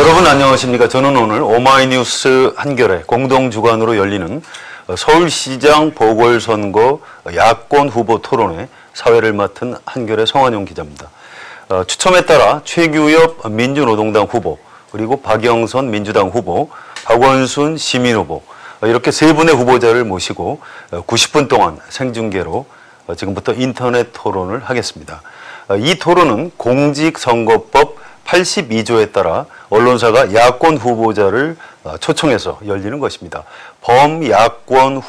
여러분 안녕하십니까. 저는 오늘 오마이뉴스 한겨레 공동주관으로 열리는 서울시장 보궐선거 야권 후보 토론회 사회를 맡은 한겨레 성환용 기자입니다. 추첨에 따라 최규엽 민주노동당 후보, 그리고 박영선 민주당 후보, 박원순 시민 후보, 이렇게 세 분의 후보자를 모시고 90분 동안 생중계로 지금부터 인터넷 토론을 하겠습니다. 이 토론은 공직선거법 82조에 따라 언론사가 야권 후보자를 초청해서 열리는 것입니다. 범야권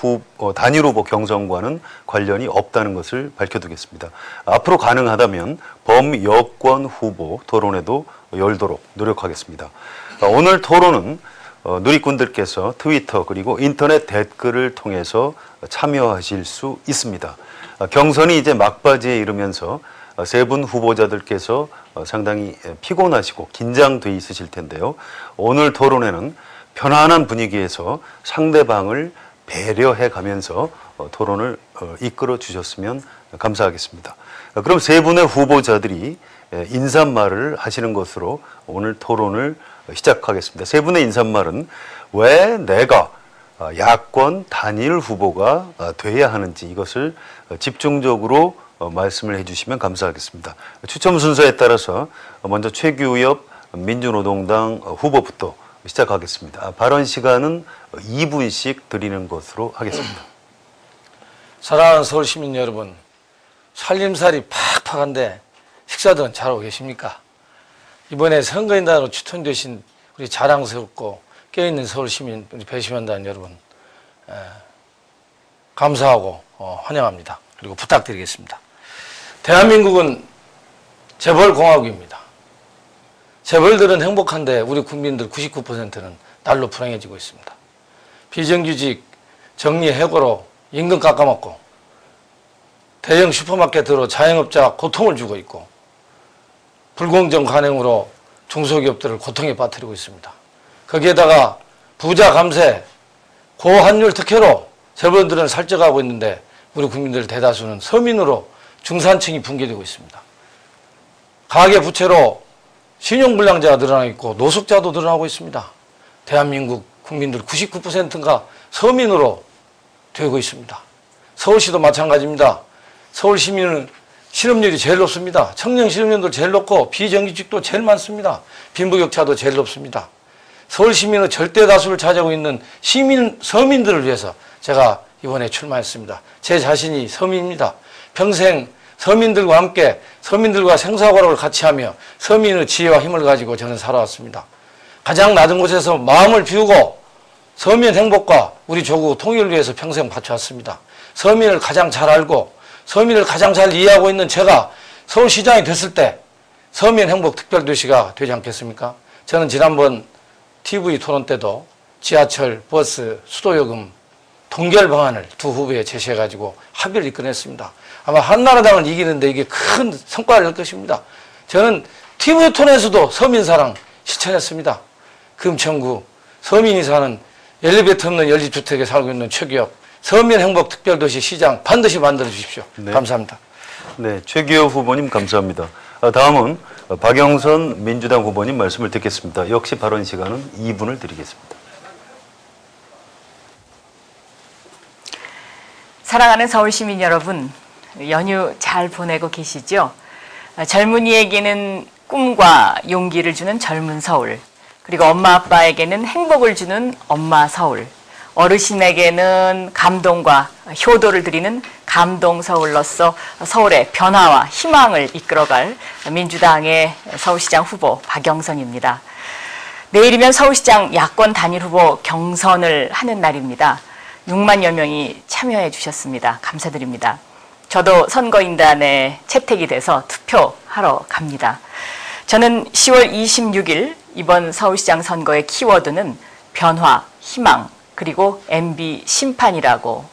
단일 후보 경선과는 관련이 없다는 것을 밝혀두겠습니다. 앞으로 가능하다면 범여권 후보 토론회도 열도록 노력하겠습니다. 오늘 토론은 누리꾼들께서 트위터 그리고 인터넷 댓글을 통해서 참여하실 수 있습니다. 경선이 이제 막바지에 이르면서 세 분 후보자들께서 상당히 피곤하시고 긴장돼 있으실 텐데요. 오늘 토론회는 편안한 분위기에서 상대방을 배려해 가면서 토론을 이끌어 주셨으면 감사하겠습니다. 그럼 세 분의 후보자들이 인사말을 하시는 것으로 오늘 토론을 시작하겠습니다. 세 분의 인사말은 왜 내가 야권 단일 후보가 돼야 하는지 이것을 집중적으로 말씀을 해주시면 감사하겠습니다. 추첨 순서에 따라서 먼저 최규엽 민주노동당 후보부터 시작하겠습니다. 발언 시간은 2분씩 드리는 것으로 하겠습니다. 사랑하는 서울시민 여러분, 살림살이 팍팍한데 식사들은 잘하고 계십니까? 이번에 선거인단으로 추천되신 우리 자랑스럽고 깨어있는 서울시민 우리 배심원단 여러분, 감사하고 환영합니다. 그리고 부탁드리겠습니다. 대한민국은 재벌공화국입니다. 재벌들은 행복한데 우리 국민들 99%는 날로 불행해지고 있습니다. 비정규직 정리해고로 임금 깎아먹고 대형 슈퍼마켓으로 자영업자 고통을 주고 있고 불공정 관행으로 중소기업들을 고통에 빠뜨리고 있습니다. 거기에다가 부자 감세, 고환율 특혜로 재벌들은 살쪄가고 있는데 우리 국민들 대다수는 서민으로 중산층이 붕괴되고 있습니다. 가계부채로 신용불량자가 늘어나고 있고 노숙자도 늘어나고 있습니다. 대한민국 국민들 99%가 서민으로 되고 있습니다. 서울시도 마찬가지입니다. 서울 시민은 실업률이 제일 높습니다. 청년 실업률도 제일 높고 비정규직도 제일 많습니다. 빈부격차도 제일 높습니다. 서울 시민의 절대 다수를 차지하고 있는 서민들을 위해서 제가 이번에 출마했습니다. 제 자신이 서민입니다. 평생 서민들과 함께 서민들과 생사고락을 같이 하며 서민의 지혜와 힘을 가지고 저는 살아왔습니다. 가장 낮은 곳에서 마음을 비우고 서민 행복과 우리 조국 통일을 위해서 평생 바쳐왔습니다. 서민을 가장 잘 알고 서민을 가장 잘 이해하고 있는 제가 서울시장이 됐을 때 서민 행복 특별도시가 되지 않겠습니까? 저는 지난번 TV 토론 때도 지하철, 버스, 수도요금 동결 방안을 두 후보에 제시해가지고 합의를 이끌어냈습니다. 아마 한나라당을 이기는데 이게 큰 성과를 낼 것입니다. 저는 TV 토론에서도 서민사랑 실천했습니다. 금천구 서민이 사는 엘리베이터 없는 연립주택에 살고 있는 최규엽 서민행복특별도시 시장 반드시 만들어 주십시오. 네. 감사합니다. 네, 최규엽 후보님 감사합니다. 다음은 박영선 민주당 후보님 말씀을 듣겠습니다. 역시 발언 시간은 2분을 드리겠습니다. 사랑하는 서울시민 여러분, 연휴 잘 보내고 계시죠? 젊은이에게는 꿈과 용기를 주는 젊은 서울, 그리고 엄마 아빠에게는 행복을 주는 엄마 서울, 어르신에게는 감동과 효도를 드리는 감동 서울로서 서울의 변화와 희망을 이끌어갈 민주당의 서울시장 후보 박영선입니다. 내일이면 서울시장 야권 단일 후보 경선을 하는 날입니다. 6만여 명이 참여해 주셨습니다. 감사드립니다. 저도 선거인단에 채택이 돼서 투표하러 갑니다. 저는 10월 26일 이번 서울시장 선거의 키워드는 변화, 희망, 그리고 MB 심판이라고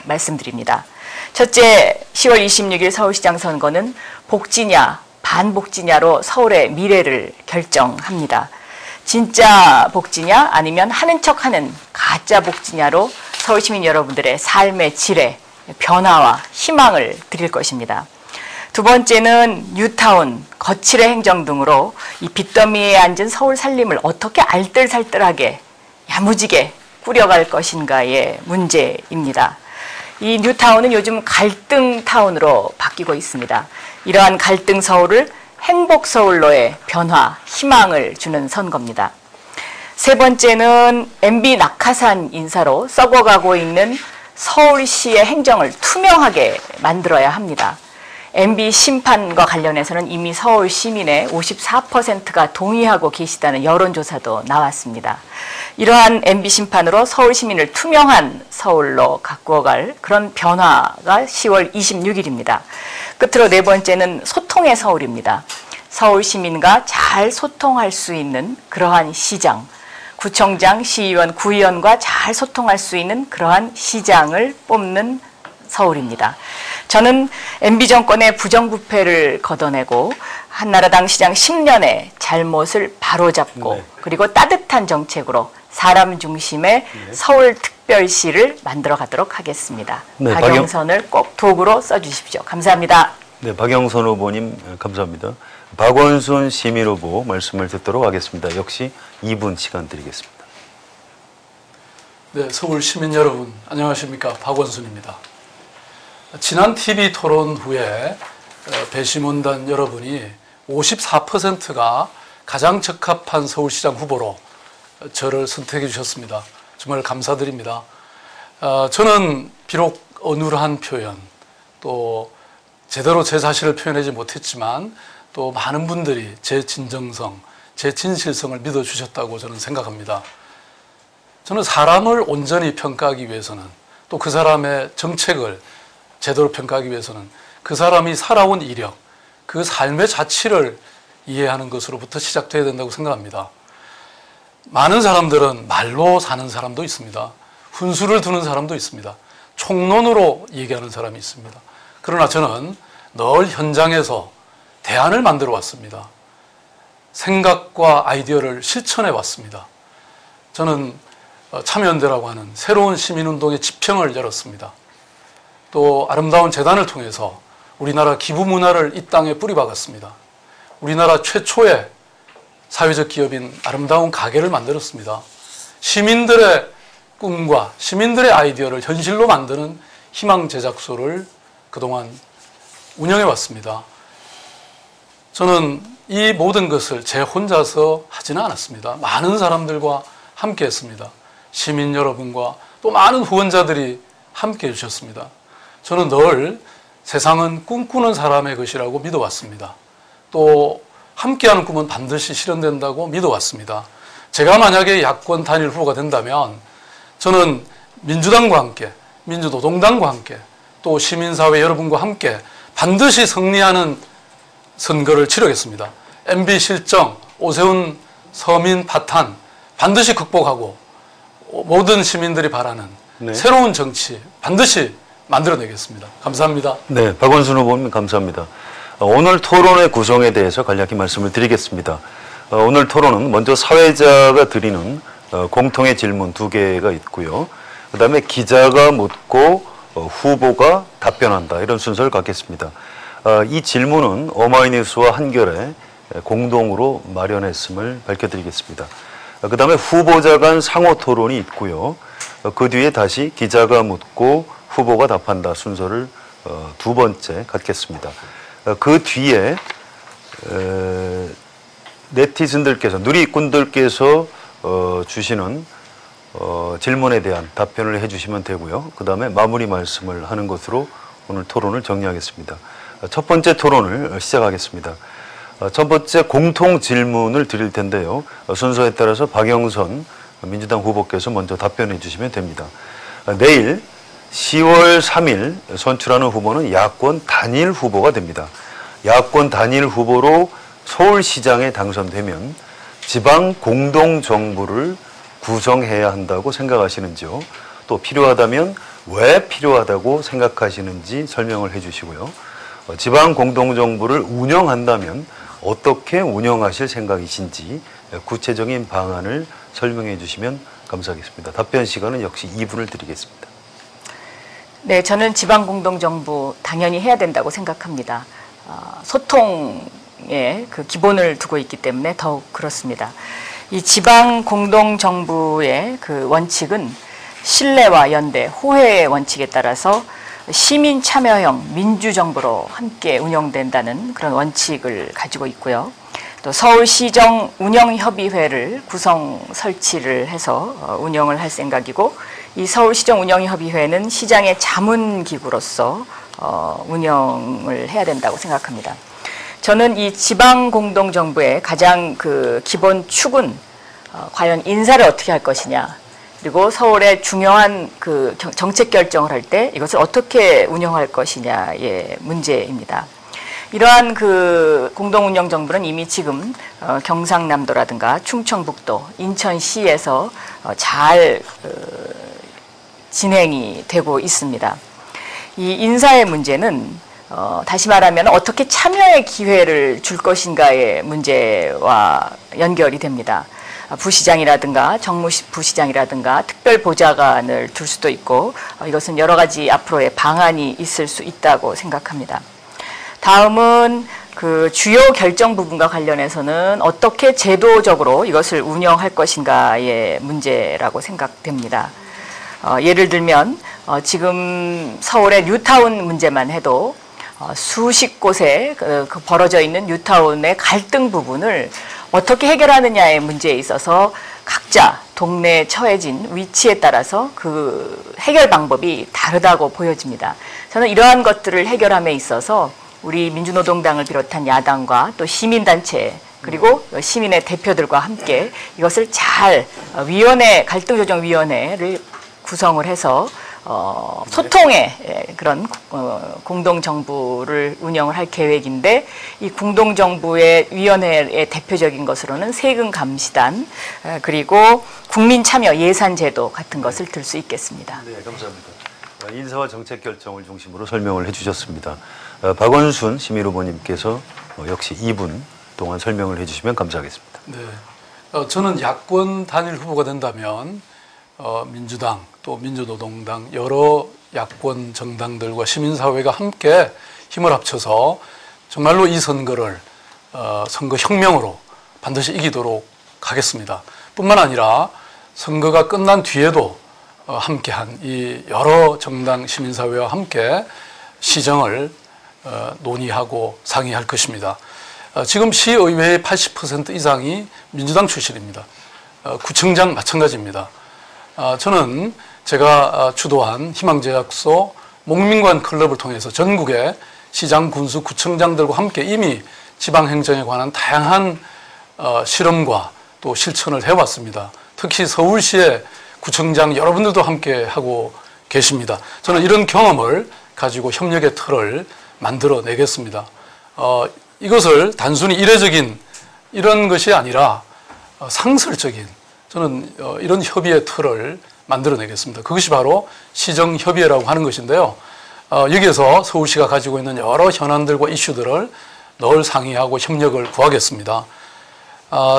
말씀드립니다. 첫째, 10월 26일 서울시장 선거는 복지냐, 반복지냐로 서울의 미래를 결정합니다. 진짜 복지냐 아니면 하는 척하는 가짜 복지냐로 서울시민 여러분들의 삶의 질에 변화와 희망을 드릴 것입니다. 두 번째는 뉴타운, 거칠의 행정 등으로 이 빚더미에 앉은 서울 살림을 어떻게 알뜰살뜰하게 야무지게 꾸려갈 것인가의 문제입니다. 이 뉴타운은 요즘 갈등타운으로 바뀌고 있습니다. 이러한 갈등 서울을 행복서울로의 변화, 희망을 주는 선거입니다. 세 번째는 MB 낙하산 인사로 썩어가고 있는 서울시의 행정을 투명하게 만들어야 합니다. MB 심판과 관련해서는 이미 서울 시민의 54%가 동의하고 계시다는 여론조사도 나왔습니다. 이러한 MB 심판으로 서울 시민을 투명한 서울로 가꾸어갈 그런 변화가 10월 26일입니다. 끝으로 네 번째는 소통의 서울입니다. 서울 시민과 잘 소통할 수 있는 그러한 시장, 구청장, 시의원, 구의원과 잘 소통할 수 있는 그러한 시장을 뽑는 서울입니다. 저는 MB 정권의 부정부패를 걷어내고 한나라당 시장 10년의 잘못을 바로잡고 그리고 따뜻한 정책으로 사람 중심의 서울특별시를 만들어 가도록 하겠습니다. 박영선을 꼭 도구로 써주십시오. 감사합니다. 네, 박영선 후보님 감사합니다. 박원순 시민 후보 말씀을 듣도록 하겠습니다. 역시 2분 시간 드리겠습니다. 네, 서울 시민 여러분 안녕하십니까? 박원순입니다. 지난 TV 토론 후에 배심원단 여러분이 54%가 가장 적합한 서울시장 후보로 저를 선택해 주셨습니다. 정말 감사드립니다. 저는 비록 어눌한 표현, 또 제대로 제 자신을 표현하지 못했지만 또 많은 분들이 제 진정성, 제 진실성을 믿어주셨다고 저는 생각합니다. 저는 사람을 온전히 평가하기 위해서는 또 그 사람의 정책을 제대로 평가하기 위해서는 그 사람이 살아온 이력, 그 삶의 자취를 이해하는 것으로부터 시작돼야 된다고 생각합니다. 많은 사람들은 말로 사는 사람도 있습니다. 훈수를 두는 사람도 있습니다. 총론으로 얘기하는 사람이 있습니다. 그러나 저는 늘 현장에서 대안을 만들어 왔습니다. 생각과 아이디어를 실천해 왔습니다. 저는 참여연대라고 하는 새로운 시민운동의 지평을 열었습니다. 또 아름다운 재단을 통해서 우리나라 기부 문화를 이 땅에 뿌리박았습니다. 우리나라 최초의 사회적 기업인 아름다운 가게를 만들었습니다. 시민들의 꿈과 시민들의 아이디어를 현실로 만드는 희망 제작소를 그동안 운영해 왔습니다. 저는 이 모든 것을 제 혼자서 하지는 않았습니다. 많은 사람들과 함께 했습니다. 시민 여러분과 또 많은 후원자들이 함께 해주셨습니다. 저는 늘 세상은 꿈꾸는 사람의 것이라고 믿어왔습니다. 또 함께하는 꿈은 반드시 실현된다고 믿어왔습니다. 제가 만약에 야권 단일 후보가 된다면 저는 민주당과 함께, 민주노동당과 함께, 또 시민사회 여러분과 함께 반드시 승리하는 선거를 치르겠습니다. MB 실정, 오세훈 서민 파탄 반드시 극복하고 모든 시민들이 바라는 새로운 정치 반드시 만들어내겠습니다. 감사합니다. 네, 박원순 후보님 감사합니다. 오늘 토론의 구성에 대해서 간략히 말씀을 드리겠습니다. 오늘 토론은 먼저 사회자가 드리는 공통의 질문 2개가 있고요. 그 다음에 기자가 묻고 후보가 답변한다, 이런 순서를 갖겠습니다. 이 질문은 오마이뉴스와 한겨레 공동으로 마련했음을 밝혀드리겠습니다. 그 다음에 후보자 간 상호 토론이 있고요. 그 뒤에 다시 기자가 묻고 후보가 답한다 순서를 2번째 갖겠습니다. 그 뒤에 네티즌들께서, 누리꾼들께서 주시는 질문에 대한 답변을 해주시면 되고요. 그 다음에 마무리 말씀을 하는 것으로 오늘 토론을 정리하겠습니다. 첫 번째 토론을 시작하겠습니다. 첫 번째 공통 질문을 드릴 텐데요. 순서에 따라서 박영선 민주당 후보께서 먼저 답변해 주시면 됩니다. 내일 10월 3일 선출하는 후보는 야권 단일 후보가 됩니다. 야권 단일 후보로 서울시장에 당선되면 지방 공동정부를 구성해야 한다고 생각하시는지요? 또 필요하다면 왜 필요하다고 생각하시는지 설명을 해 주시고요. 지방 공동정부를 운영한다면 어떻게 운영하실 생각이신지 구체적인 방안을 설명해 주시면 감사하겠습니다. 답변 시간은 역시 2분을 드리겠습니다. 네, 저는 지방공동정부 당연히 해야 된다고 생각합니다. 소통의 그 기본을 두고 있기 때문에 더욱 그렇습니다. 이 지방 공동 정부의 그 원칙은 신뢰와 연대, 호혜의 원칙에 따라서 시민 참여형 민주정부로 함께 운영된다는 그런 원칙을 가지고 있고요. 또 서울시정 운영협의회를 구성 설치를 해서 운영을 할 생각이고, 이 서울시정 운영협의회는 시장의 자문기구로서 운영을 해야 된다고 생각합니다. 저는 이 지방공동정부의 가장 그 기본 축은 과연 인사를 어떻게 할 것이냐, 그리고 서울의 중요한 그 정책 결정을 할 때 이것을 어떻게 운영할 것이냐의 문제입니다. 이러한 그 공동운영정부는 이미 지금 경상남도라든가 충청북도, 인천시에서 잘 진행이 되고 있습니다. 이 인사의 문제는 다시 말하면 어떻게 참여의 기회를 줄 것인가의 문제와 연결이 됩니다. 부시장이라든가 정무부시장이라든가 특별보좌관을 둘 수도 있고, 이것은 여러 가지 앞으로의 방안이 있을 수 있다고 생각합니다. 다음은 그 주요 결정 부분과 관련해서는 어떻게 제도적으로 이것을 운영할 것인가의 문제라고 생각됩니다. 예를 들면 지금 서울의 뉴타운 문제만 해도 수십 곳에 그 벌어져 있는 뉴타운의 갈등 부분을 어떻게 해결하느냐의 문제에 있어서 각자 동네에 처해진 위치에 따라서 그 해결 방법이 다르다고 보여집니다. 저는 이러한 것들을 해결함에 있어서 우리 민주노동당을 비롯한 야당과 또 시민단체, 그리고 시민의 대표들과 함께 이것을 잘 갈등조정위원회를 구성을 해서 소통의 그런 공동정부를 운영을 할 계획인데, 이 공동정부의 위원회의 대표적인 것으로는 세금감시단, 그리고 국민참여 예산제도 같은 것을 들 수 있겠습니다. 네, 감사합니다. 인사와 정책 결정을 중심으로 설명을 해주셨습니다. 박원순 시민 후보님께서 역시 2분 동안 설명을 해주시면 감사하겠습니다. 네, 저는 야권 단일 후보가 된다면 민주당 또 민주노동당 여러 야권 정당들과 시민사회가 함께 힘을 합쳐서 정말로 이 선거를 선거혁명으로 반드시 이기도록 하겠습니다. 뿐만 아니라 선거가 끝난 뒤에도 함께한 이 여러 정당 시민사회와 함께 시정을 논의하고 상의할 것입니다. 지금 시의회의 80% 이상이 민주당 출신입니다. 구청장 마찬가지입니다. 저는 제가 주도한 희망제약소 목민관 클럽을 통해서 전국의 시장, 군수, 구청장들과 함께 이미 지방행정에 관한 다양한 실험과 또 실천을 해왔습니다. 특히 서울시의 구청장 여러분들도 함께 하고 계십니다. 저는 이런 경험을 가지고 협력의 틀을 만들어내겠습니다. 이것을 단순히 이례적인 이런 것이 아니라 상설적인, 저는 이런 협의의 틀을 만들어내겠습니다. 그것이 바로 시정협의회라고 하는 것인데요. 여기에서 서울시가 가지고 있는 여러 현안들과 이슈들을 늘 상의하고 협력을 구하겠습니다.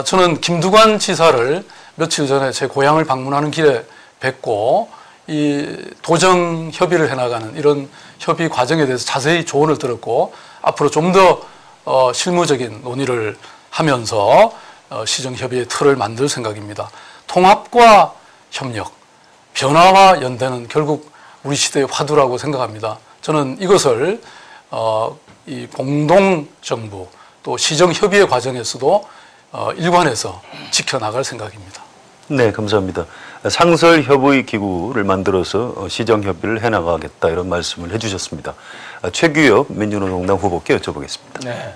저는 김두관 지사를 며칠 전에 제 고향을 방문하는 길에 뵙고 이 도정 협의를 해나가는 이런 협의 과정에 대해서 자세히 조언을 들었고, 앞으로 좀 더 실무적인 논의를 하면서 시정협의의 틀을 만들 생각입니다. 통합과 협력, 변화와 연대는 결국 우리 시대의 화두라고 생각합니다. 저는 이것을 이 공동정부 또 시정협의회 과정에서도 일관해서 지켜나갈 생각입니다. 네, 감사합니다. 상설협의기구를 만들어서 시정협의를 해나가겠다, 이런 말씀을 해주셨습니다. 최규엽 민주노동당 후보께 여쭤보겠습니다. 네,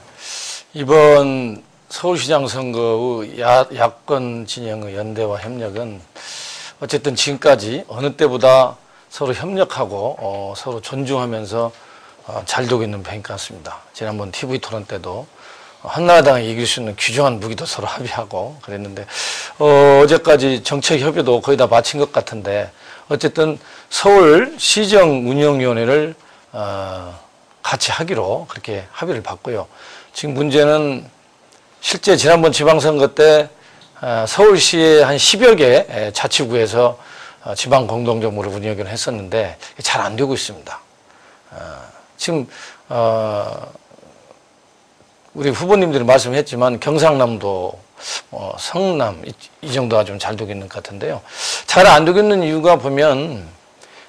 이번 서울시장 선거의 야권 진영의 연대와 협력은 어쨌든 지금까지 어느 때보다 서로 협력하고 서로 존중하면서 잘 되고 있는 편인 것 같습니다. 지난번 TV 토론 때도 한나라당이 이길 수 있는 귀중한 무기도 서로 합의하고 그랬는데, 어제까지 정책 협의도 거의 다 마친 것 같은데, 어쨌든 서울 시정운영위원회를 같이 하기로 그렇게 합의를 봤고요. 지금 문제는 실제 지난번 지방선거 때 서울시의 한 10여 개 자치구에서 지방 공동정부를 운영을 했었는데 잘 안 되고 있습니다. 지금 우리 후보님들이 말씀했지만 경상남도, 성남 이 정도가 좀 잘 되고 있는 것 같은데요. 잘 안 되고 있는 이유가 보면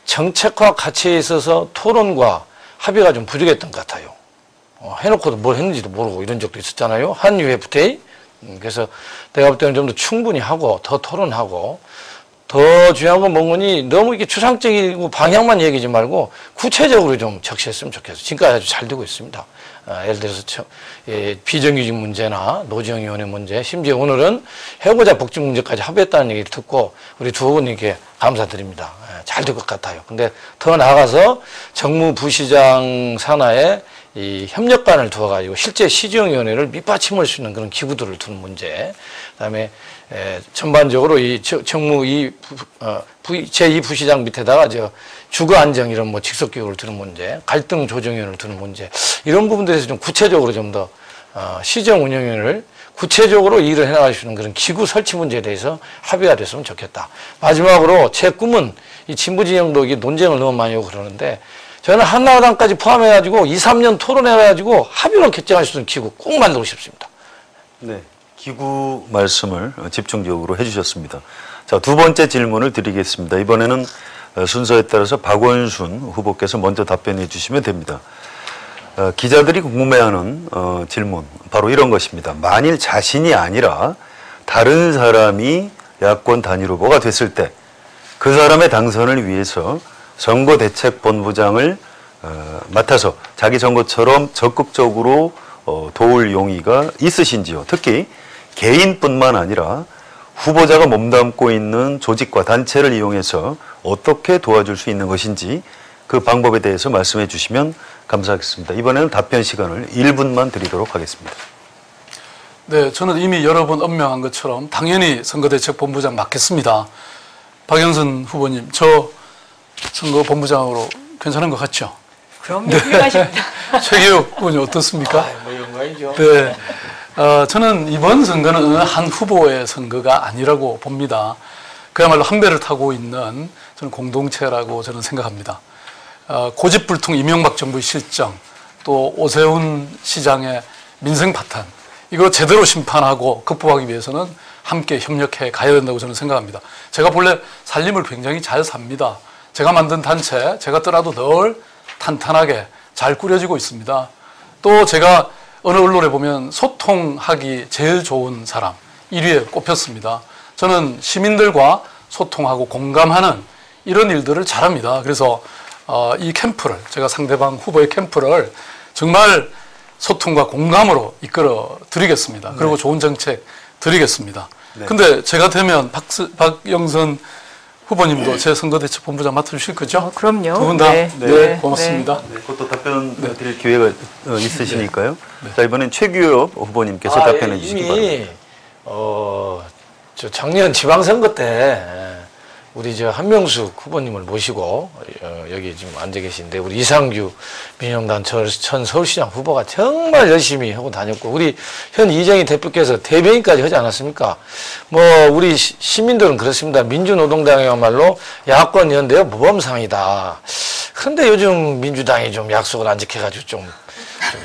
정책과 가치에 있어서 토론과 합의가 좀 부족했던 것 같아요. 해놓고도 뭘 했는지도 모르고 이런 적도 있었잖아요. 한유 FTA. 그래서 내가 볼 때는 좀 더 충분히 하고 더 토론하고 더 중요한 건 뭐니 너무 이게 추상적이고 방향만 얘기하지 말고 구체적으로 좀 적시했으면 좋겠어요. 지금까지 아주 잘 되고 있습니다. 예를 들어서 비정규직 문제나 노정위원회 문제, 심지어 오늘은 해고자 복지 문제까지 합의했다는 얘기를 듣고 우리 두 후보님께 감사드립니다. 잘 될 것 같아요. 근데 더 나아가서 정무부시장 산하에 이 협력관을 두어가지고 실제 시정위원회를 밑받침할 수 있는 그런 기구들을 두는 문제, 그다음에 전반적으로 이 정무 제2부시장 밑에다가 주거 안정 이런 뭐 직속기구를 두는 문제, 갈등 조정위원회를 두는 문제, 이런 부분들에서 좀 구체적으로 좀 더 시정 운영위원회를 구체적으로 일을 해나갈 수 있는 그런 기구 설치 문제에 대해서 합의가 됐으면 좋겠다. 마지막으로 제 꿈은 이 진보 진영도 이게 논쟁을 너무 많이 하고 그러는데 저는 한나라당까지 포함해가지고 2, 3년 토론해가지고 합의로 결정할 수 있는 기구 꼭 만들고 싶습니다. 네, 기구 말씀을 집중적으로 해주셨습니다. 자, 두 번째 질문을 드리겠습니다. 이번에는 순서에 따라서 박원순 후보께서 먼저 답변해 주시면 됩니다. 기자들이 궁금해하는 질문, 바로 이런 것입니다. 만일 자신이 아니라 다른 사람이 야권 단일 후보가 됐을 때 그 사람의 당선을 위해서 선거대책본부장을 맡아서 자기 선거처럼 적극적으로 도울 용의가 있으신지요? 특히 개인뿐만 아니라 후보자가 몸담고 있는 조직과 단체를 이용해서 어떻게 도와줄 수 있는 것인지 그 방법에 대해서 말씀해 주시면 감사하겠습니다. 이번에는 답변 시간을 1분만 드리도록 하겠습니다. 네, 저는 이미 여러 번 언명한 것처럼 당연히 선거대책본부장 맡겠습니다. 박영선 후보님, 저 선거본부장으로 괜찮은 것 같죠? 그럼요, 훌륭하십니다. 최기욱 후보님 어떻습니까? 뭐 이런 거 아니죠. 네, 저는 이번 선거는 어느 한 후보의 선거가 아니라고 봅니다. 그야말로 한 배를 타고 있는 저는 공동체라고 저는 생각합니다. 고집불통 이명박 정부의 실정, 또 오세훈 시장의 민생 파탄, 이거 제대로 심판하고 극복하기 위해서는 함께 협력해 가야 된다고 저는 생각합니다. 제가 본래 살림을 굉장히 잘 삽니다. 제가 만든 단체, 제가 떠나도 늘 탄탄하게 잘 꾸려지고 있습니다. 또 제가 어느 언론에 보면 소통하기 제일 좋은 사람 1위에 꼽혔습니다. 저는 시민들과 소통하고 공감하는 이런 일들을 잘합니다. 그래서 이 캠프를, 제가 상대방 후보의 캠프를 정말 소통과 공감으로 이끌어 드리겠습니다. 그리고 좋은 정책 드리겠습니다. 네. 근데 제가 되면 박영선 후보님도 제 선거대책본부장 맡아주실 거죠? 그럼요. 두 분 다. 네. 네, 고맙습니다. 네, 그것도 답변 드릴 기회가 있으시니까요. 자, 이번엔 최규엽 후보님께서 답변해 주시기 바랍니다. 저 작년 지방선거 때 우리 한명숙 후보님을 모시고 여기 지금 앉아 계신데 우리 이상규 민주당 전 서울시장 후보가 정말 열심히 하고 다녔고 우리 현 이정희 대표께서 대변인까지 하지 않았습니까? 뭐 우리 시민들은 그렇습니다. 민주노동당이야말로 야권 연대의 모범상이다. 그런데 요즘 민주당이 좀 약속을 안 지켜가지고 좀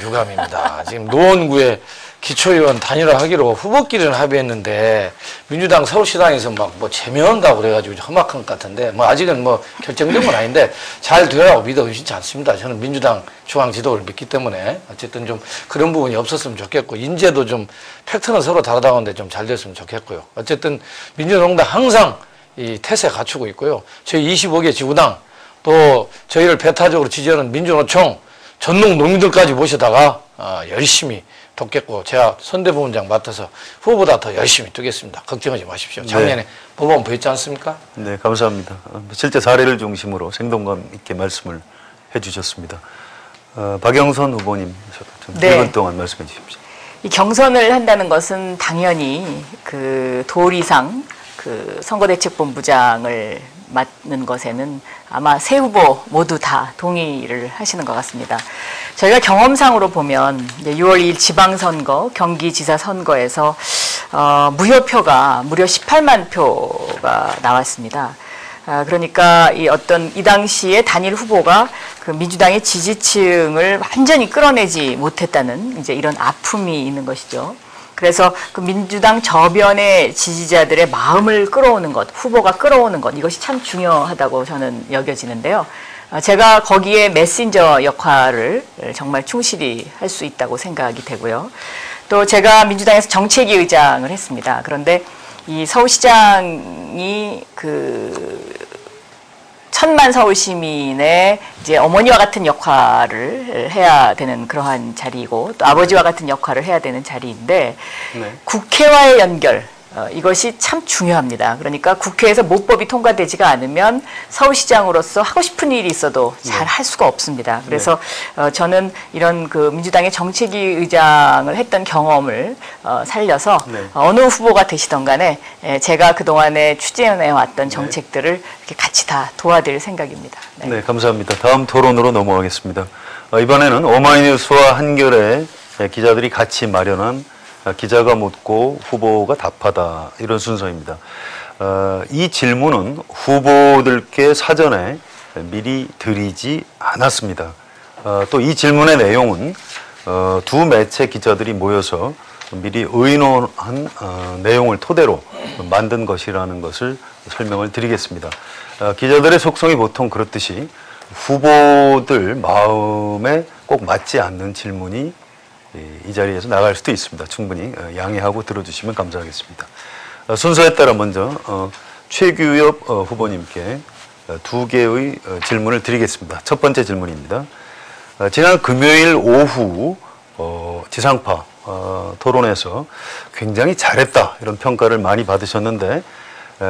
유감입니다. 지금 노원구에 기초의원 단일화하기로 후보끼리는 합의했는데 민주당 서울시당에서 막 뭐 제명한다고 그래가지고 험악한 것 같은데 뭐 아직은 뭐 결정된 건 아닌데 잘 되라고 믿어 의심치 않습니다. 저는 민주당 중앙 지도를 믿기 때문에 어쨌든 좀 그런 부분이 없었으면 좋겠고 인재도 좀 팩트는 서로 다르다고 하는데 좀 잘 됐으면 좋겠고요. 어쨌든 민주노동당 항상 이 태세 갖추고 있고요. 저희 25개 지구당 또 저희를 배타적으로 지지하는 민주노총 전농 농민들까지 모셔다가 열심히 돕겠고 제가 선대부원장 맡아서 후보보다 더 열심히 뛰겠습니다. 걱정하지 마십시오. 작년에 네. 법원 보였지 않습니까? 네, 감사합니다. 실제 사례를 중심으로 생동감 있게 말씀을 해주셨습니다. 박영선 후보님, 좀 네. 1분 동안 말씀해 주십시오. 이 경선을 한다는 것은 당연히 그 도을 이상 그 선거대책본부장을 맡는 것에는 아마 세 후보 모두 다 동의를 하시는 것 같습니다. 저희가 경험상으로 보면 6월 2일 지방선거, 경기지사 선거에서 무효표가 무려 18만 표가 나왔습니다. 그러니까 이 당시에 단일 후보가 그 민주당의 지지층을 완전히 끌어내지 못했다는 이제 이런 아픔이 있는 것이죠. 그래서 그 민주당 저변의 지지자들의 마음을 끌어오는 것, 후보가 끌어오는 것, 이것이 참 중요하다고 저는 여겨지는데요. 제가 거기에 메신저 역할을 정말 충실히 할 수 있다고 생각이 되고요. 또 제가 민주당에서 정책위 의장을 했습니다. 그런데 이 서울시장이 그 1000만 서울 시민의 이제 어머니와 같은 역할을 해야 되는 그러한 자리이고 또 아버지와 같은 역할을 해야 되는 자리인데 네. 국회와의 연결 이것이 참 중요합니다. 그러니까 국회에서 모법이 통과되지가 않으면 서울시장으로서 하고 싶은 일이 있어도 잘 할 수가 없습니다. 그래서 저는 이런 그 민주당의 정책위 의장을 했던 경험을 살려서 어느 후보가 되시던 간에 제가 그동안에 추진해 왔던 정책들을 이렇게 같이 다 도와드릴 생각입니다. 네. 네, 감사합니다. 다음 토론으로 넘어가겠습니다. 이번에는 오마이뉴스와 한겨레 기자들이 같이 마련한 기자가 묻고 후보가 답하다 이런 순서입니다. 이 질문은 후보들께 사전에 미리 드리지 않았습니다. 또 이 질문의 내용은 두 매체 기자들이 모여서 미리 의논한 내용을 토대로 만든 것이라는 것을 설명을 드리겠습니다. 기자들의 속성이 보통 그렇듯이 후보들 마음에 꼭 맞지 않는 질문이 이 자리에서 나갈 수도 있습니다. 충분히 양해하고 들어주시면 감사하겠습니다. 순서에 따라 먼저 최규엽 후보님께 두 개의 질문을 드리겠습니다. 첫 번째 질문입니다. 지난 금요일 오후 지상파 토론에서 굉장히 잘했다 이런 평가를 많이 받으셨는데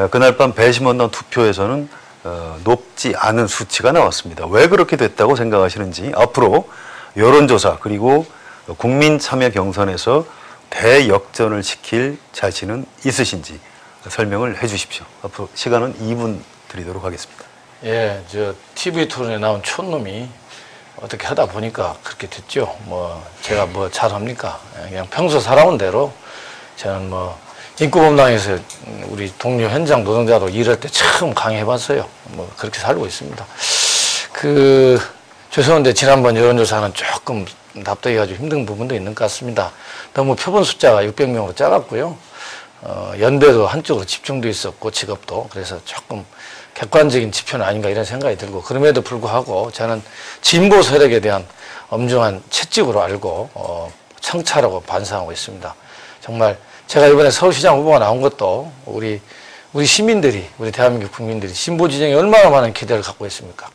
그날 밤 배심원단 투표에서는 높지 않은 수치가 나왔습니다. 왜 그렇게 됐다고 생각하시는지 앞으로 여론조사 그리고 국민 참여 경선에서 대역전을 시킬 자신은 있으신지 설명을 해 주십시오. 앞으로 시간은 2분 드리도록 하겠습니다. 예, 저 TV 토론에 나온 촌놈이 어떻게 하다 보니까 그렇게 됐죠. 제가 잘합니까? 그냥 평소 살아온 대로 저는 인구범당에서 우리 동료 현장 노동자로 일할 때 처음 강의해봤어요. 그렇게 살고 있습니다. 죄송한데 지난번 여론조사는 조금 답답해가 좀 힘든 부분도 있는 것 같습니다. 너무 표본 숫자가 600명으로 작았고요. 연배도 한쪽으로 집중돼 있었고 직업도 그래서 조금 객관적인 지표는 아닌가 이런 생각이 들고 그럼에도 불구하고 저는 진보 세력에 대한 엄중한 채찍으로 알고 청찰하고 반성하고 있습니다. 정말 제가 이번에 서울시장 후보가 나온 것도 우리 시민들이 우리 대한민국 국민들이 진보 진영에 얼마나 많은 기대를 갖고 있습니까?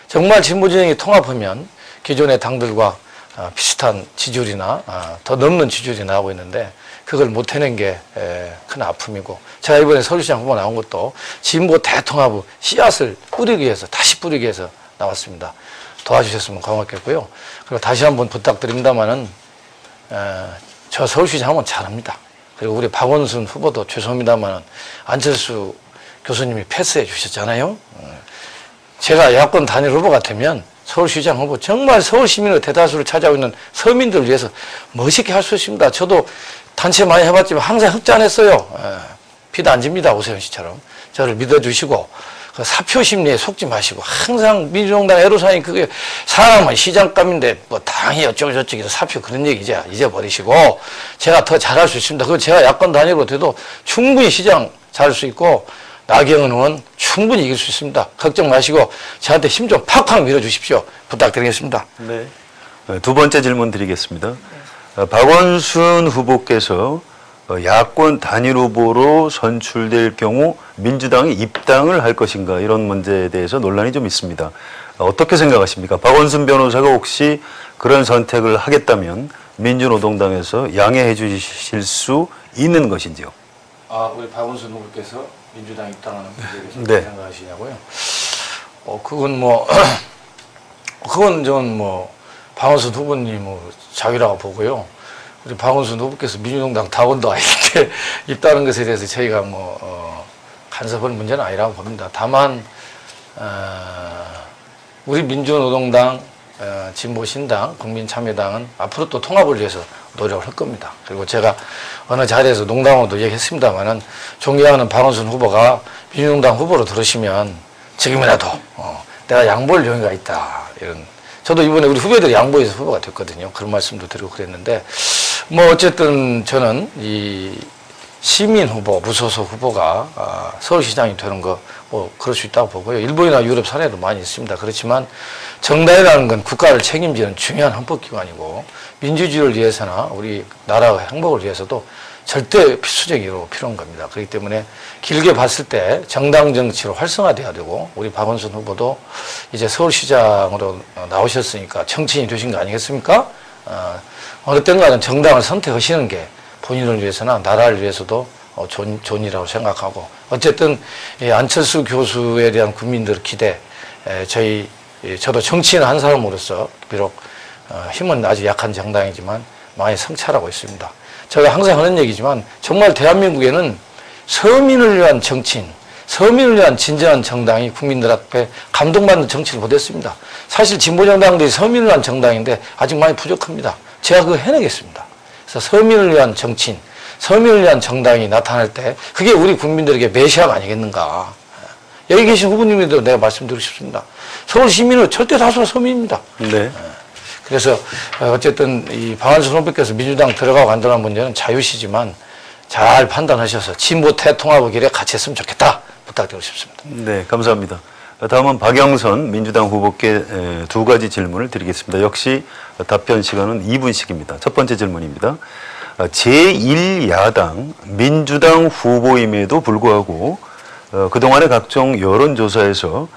정말 진보 진영이 통합하면 기존의 당들과 비슷한 지지율이나 더 넘는 지지율이 나오고 있는데 그걸 못 해낸 게 큰 아픔이고 제가 이번에 서울시장 후보 나온 것도 진보 대통합의 씨앗을 뿌리기 위해서 다시 뿌리기 위해서 나왔습니다. 도와주셨으면 고맙겠고요. 그리고 다시 한번 부탁드립니다마는 저 서울시장 하면 잘합니다. 그리고 우리 박원순 후보도 죄송합니다마는 안철수 교수님이 패스해 주셨잖아요. 제가 야권 단일 후보 같으면 서울시장 후보 정말 서울 시민의 대다수를 차지하고 있는 서민들을 위해서 멋있게 할 수 있습니다. 저도 단체 많이 해봤지만 항상 흑자냈어요. 피도 안 집니다. 오세훈 씨처럼. 저를 믿어주시고 그 사표 심리에 속지 마시고 항상 민주정당 애로사항이 그게 사람은 시장감인데 당이 어쩌고 저쩌고 사표 그런 얘기 이제 잊어버리시고 제가 더 잘할 수 있습니다. 그리고 제가 야권 단일로 돼도 충분히 시장 잘할 수 있고 나경원 의원 충분히 이길 수 있습니다. 걱정 마시고 저한테 힘 좀 팍팍 밀어주십시오. 부탁드리겠습니다. 네. 두 번째 질문 드리겠습니다. 박원순 후보께서 야권 단일 후보로 선출될 경우 민주당이 입당을 할 것인가 이런 문제에 대해서 논란이 좀 있습니다. 어떻게 생각하십니까? 박원순 변호사가 혹시 그런 선택을 하겠다면 민주노동당에서 양해해 주실 수 있는 것인지요? 우리 박원순 후보께서 민주당 입당하는 문제에 대해서 네. 어떻게 생각하시냐고요? 그건 전 박원순 후보님 자유라고 보고요. 우리 박원순 후보께서 민주노동당 당원도 아닌데 입당하는 것에 대해서 저희가 간섭할 문제는 아니라고 봅니다. 다만 우리 민주노동당, 진보신당, 국민참여당은 앞으로 또 통합을 위해서 노력을 할 겁니다. 그리고 제가 어느 자리에서 농담으로도 얘기했습니다만은 존경하는 박원순 후보가 민주노동당 후보로 들으시면 지금이라도 내가 양보할 용의가 있다. 이런. 저도 이번에 우리 후배들이 양보해서 후보가 됐거든요. 그런 말씀도 드리고 그랬는데 뭐 어쨌든 저는 이 시민 후보, 무소속 후보가 서울시장이 되는 거 뭐 그럴 수 있다고 보고요. 일본이나 유럽 사례도 많이 있습니다. 그렇지만 정당이라는 건 국가를 책임지는 중요한 헌법기관이고 민주주의를 위해서나 우리 나라의 행복을 위해서도 절대 필수적으로 필요한 겁니다. 그렇기 때문에 길게 봤을 때 정당 정치로 활성화돼야 되고 우리 박원순 후보도 이제 서울시장으로 나오셨으니까 정치인이 되신 거 아니겠습니까? 어느 때인가는 정당을 선택하시는 게 본인을 위해서나 나라를 위해서도 좋은 일이라고 생각하고 어쨌든 안철수 교수에 대한 국민들 기대 저도 정치인 한 사람으로서 비록 힘은 아주 약한 정당이지만 많이 성찰하고 있습니다. 제가 항상 하는 얘기지만 정말 대한민국에는 서민을 위한 정치인, 서민을 위한 진정한 정당이 국민들 앞에 감동받는 정치를 못했습니다. 사실 진보정당들이 서민을 위한 정당인데 아직 많이 부족합니다. 제가 그거 해내겠습니다. 그래서 서민을 위한 정치인, 서민을 위한 정당이 나타날 때 그게 우리 국민들에게 메시아가 아니겠는가. 여기 계신 후보님들도 내가 말씀드리고 싶습니다. 서울 시민은 절대 다수가 서민입니다. 네. 그래서 어쨌든 이 박원순 후보께서 민주당 들어가고 안 들어가는 문제는 자유시지만 잘 판단하셔서 진보 태통합의 길에 같이 했으면 좋겠다 부탁드리고 싶습니다. 네, 감사합니다. 다음은 박영선 민주당 후보께 두 가지 질문을 드리겠습니다. 역시 답변 시간은 2분씩입니다. 첫 번째 질문입니다. 제1야당 민주당 후보임에도 불구하고 그동안의 각종 여론조사에서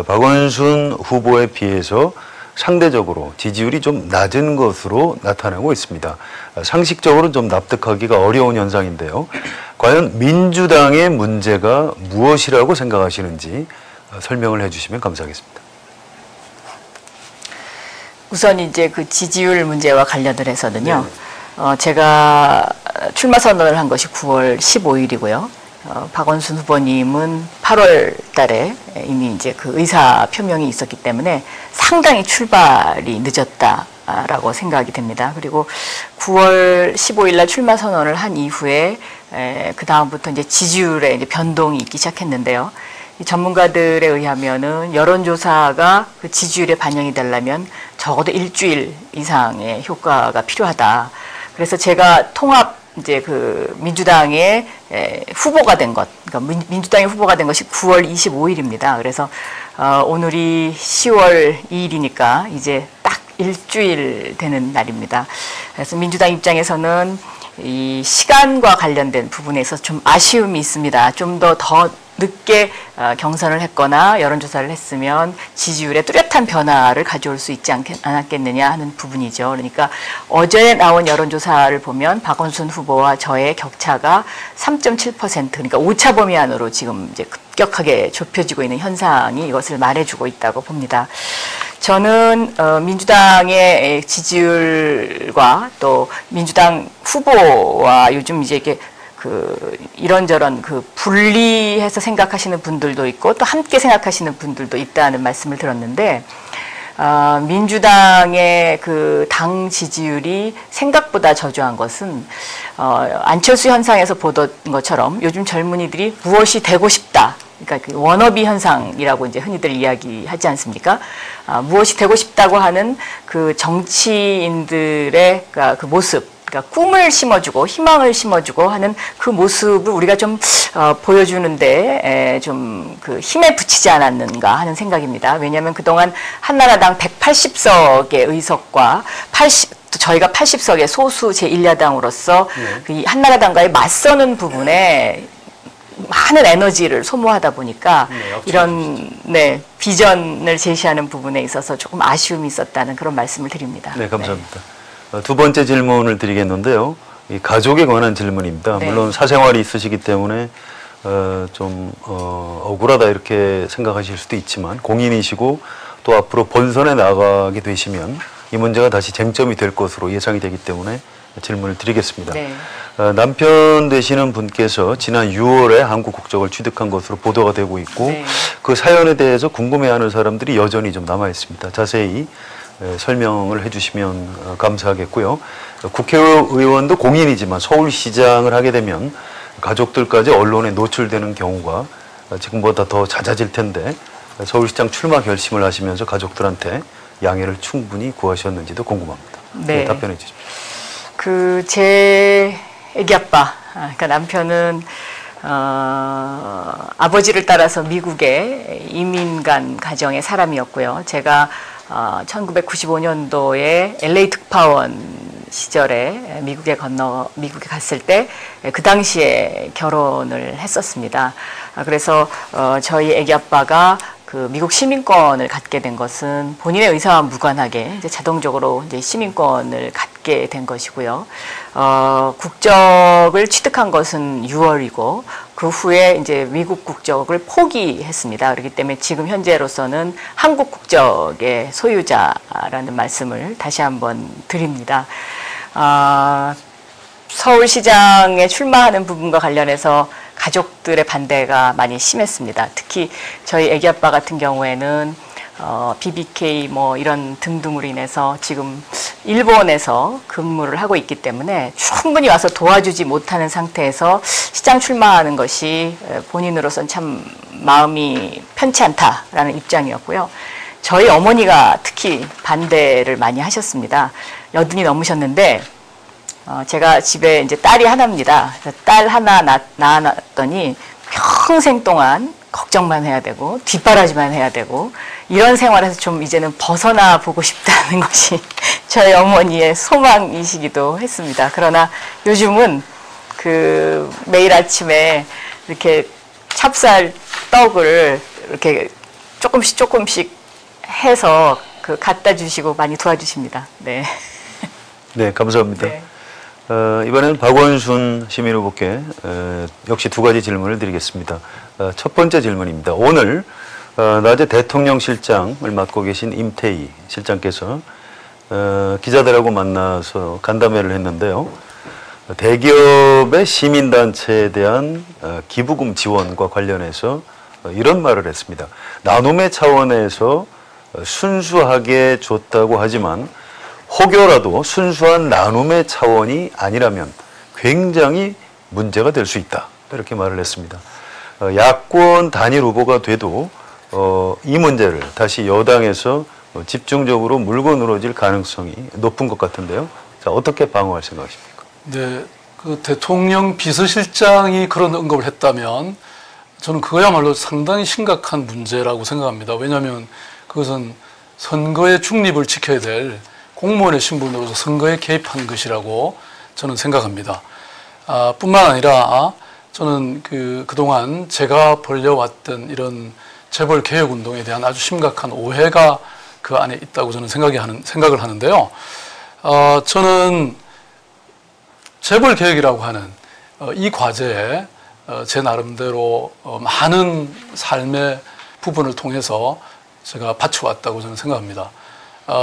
박원순 후보에 비해서 상대적으로 지지율이 좀 낮은 것으로 나타나고 있습니다. 상식적으로 좀 납득하기가 어려운 현상인데요. 과연 민주당의 문제가 무엇이라고 생각하시는지 설명을 해주시면 감사하겠습니다. 우선 이제 그 지지율 문제와 관련을 해서는요. 제가 출마 선언을 한 것이 9월 15일이고요. 박원순 후보님은 8월 달에 이미 이제 그 의사 표명이 있었기 때문에 상당히 출발이 늦었다라고 생각이 됩니다. 그리고 9월 15일 날 출마 선언을 한 이후에 그 다음부터 이제 지지율에 이제 변동이 있기 시작했는데요. 이 전문가들에 의하면은 여론조사가 그 지지율에 반영이 되려면 적어도 일주일 이상의 효과가 필요하다. 그래서 제가 통합 이제 그 민주당의 후보가 된 것, 그러니까 민주당의 후보가 된 것이 9월 25일입니다. 그래서 오늘이 10월 2일이니까 이제 딱 일주일 되는 날입니다. 그래서 민주당 입장에서는 이 시간과 관련된 부분에서 좀 아쉬움이 있습니다. 좀 더 늦게 경선을 했거나 여론조사를 했으면 지지율에 뚜렷한 변화를 가져올 수 있지 않았겠느냐 하는 부분이죠. 그러니까 어제 나온 여론조사를 보면 박원순 후보와 저의 격차가 3.7%, 그러니까 오차 범위 안으로 지금 이제 급격하게 좁혀지고 있는 현상이 이것을 말해주고 있다고 봅니다. 저는 민주당의 지지율과 또 민주당 후보와 요즘 이제 이게 이런저런 분리해서 생각하시는 분들도 있고 또 함께 생각하시는 분들도 있다는 말씀을 들었는데, 민주당의 그 당 지지율이 생각보다 저조한 것은, 안철수 현상에서 보던 것처럼 요즘 젊은이들이 무엇이 되고 싶다. 그러니까 그 워너비 현상이라고 이제 흔히들 이야기하지 않습니까? 무엇이 되고 싶다고 하는 그 정치인들의 그 모습, 그러니까 꿈을 심어주고 희망을 심어주고 하는 그 모습을 우리가 좀 보여주는데 좀 그 힘에 붙이지 않았는가 하는 생각입니다. 왜냐하면 그동안 한나라당 180석의 의석과 저희가 80석의 소수 제1야당으로서 그 한나라당과의 맞서는 부분에 많은 에너지를 소모하다 보니까 이런 비전을 제시하는 부분에 있어서 조금 아쉬움이 있었다는 그런 말씀을 드립니다. 네, 감사합니다. 두 번째 질문을 드리겠는데요. 이 가족에 관한 질문입니다. 네. 물론 사생활이 있으시기 때문에 좀 억울하다 이렇게 생각하실 수도 있지만 공인이시고 또 앞으로 본선에 나가게 되시면 이 문제가 다시 쟁점이 될 것으로 예상이 되기 때문에 질문을 드리겠습니다. 네. 남편 되시는 분께서 지난 6월에 한국 국적을 취득한 것으로 보도가 되고 있고 네. 그 사연에 대해서 궁금해하는 사람들이 여전히 좀 남아 있습니다. 자세히 설명을 해주시면 감사하겠고요. 국회의원도 공인이지만 서울시장을 하게 되면 가족들까지 언론에 노출되는 경우가 지금보다 더 잦아질 텐데 서울시장 출마 결심을 하시면서 가족들한테 양해를 충분히 구하셨는지도 궁금합니다. 네. 답변해 주십시오. 제 애기 아빠, 그러니까 남편은 아버지를 따라서 미국에 이민 간 가정의 사람이었고요. 제가 1995년도에 LA 특파원 시절에 미국에 갔을 때 그 당시에 결혼을 했었습니다. 그래서 저희 애기 아빠가 그 미국 시민권을 갖게 된 것은 본인의 의사와 무관하게 이제 자동적으로 이제 시민권을 갖게 된 것이고요. 국적을 취득한 것은 6월이고 그 후에 이제 미국 국적을 포기했습니다. 그렇기 때문에 지금 현재로서는 한국 국적의 소유자라는 말씀을 다시 한번 드립니다. 서울시장에 출마하는 부분과 관련해서 가족들의 반대가 많이 심했습니다. 특히 저희 애기 아빠 같은 경우에는 BBK 뭐 이런 등등으로 인해서 지금 일본에서 근무를 하고 있기 때문에 충분히 와서 도와주지 못하는 상태에서 시장 출마하는 것이 본인으로서는 참 마음이 편치 않다라는 입장이었고요. 저희 어머니가 특히 반대를 많이 하셨습니다. 80이 넘으셨는데 제가 집에 이제 딸이 하나입니다. 딸 하나 낳았더니 평생 동안 걱정만 해야 되고 뒷바라지만 해야 되고 이런 생활에서 좀 이제는 벗어나 보고 싶다는 것이 저희 어머니의 소망이시기도 했습니다. 그러나 요즘은 그 매일 아침에 이렇게 찹쌀 떡을 이렇게 조금씩 해서 그 갖다 주시고 많이 도와주십니다. 네. 네, 감사합니다. 네. 이번에는 박원순 시민 후보께 역시 두 가지 질문을 드리겠습니다. 첫 번째 질문입니다. 오늘 낮에 대통령실장을 맡고 계신 임태희 실장께서 기자들하고 만나서 간담회를 했는데요. 대기업의 시민단체에 대한 기부금 지원과 관련해서 이런 말을 했습니다. 나눔의 차원에서 순수하게 줬다고 하지만 혹여라도 순수한 나눔의 차원이 아니라면 굉장히 문제가 될 수 있다. 이렇게 말을 했습니다. 야권 단일 후보가 돼도 이 문제를 다시 여당에서 집중적으로 물고 늘어질 가능성이 높은 것 같은데요. 자, 어떻게 방어할 생각이십니까? 네, 그 대통령 비서실장이 그런 언급을 했다면 저는 그거야말로 상당히 심각한 문제라고 생각합니다. 왜냐하면 그것은 선거의 중립을 지켜야 될 공무원의 신분으로서 선거에 개입한 것이라고 저는 생각합니다. 뿐만 아니라 저는 그동안 제가 벌려왔던 이런 재벌 개혁 운동에 대한 아주 심각한 오해가 그 안에 있다고 저는 생각을 하는데요. 저는 재벌 개혁이라고 하는 이 과제에 제 나름대로 많은 삶의 부분을 통해서 제가 바쳐왔다고 저는 생각합니다.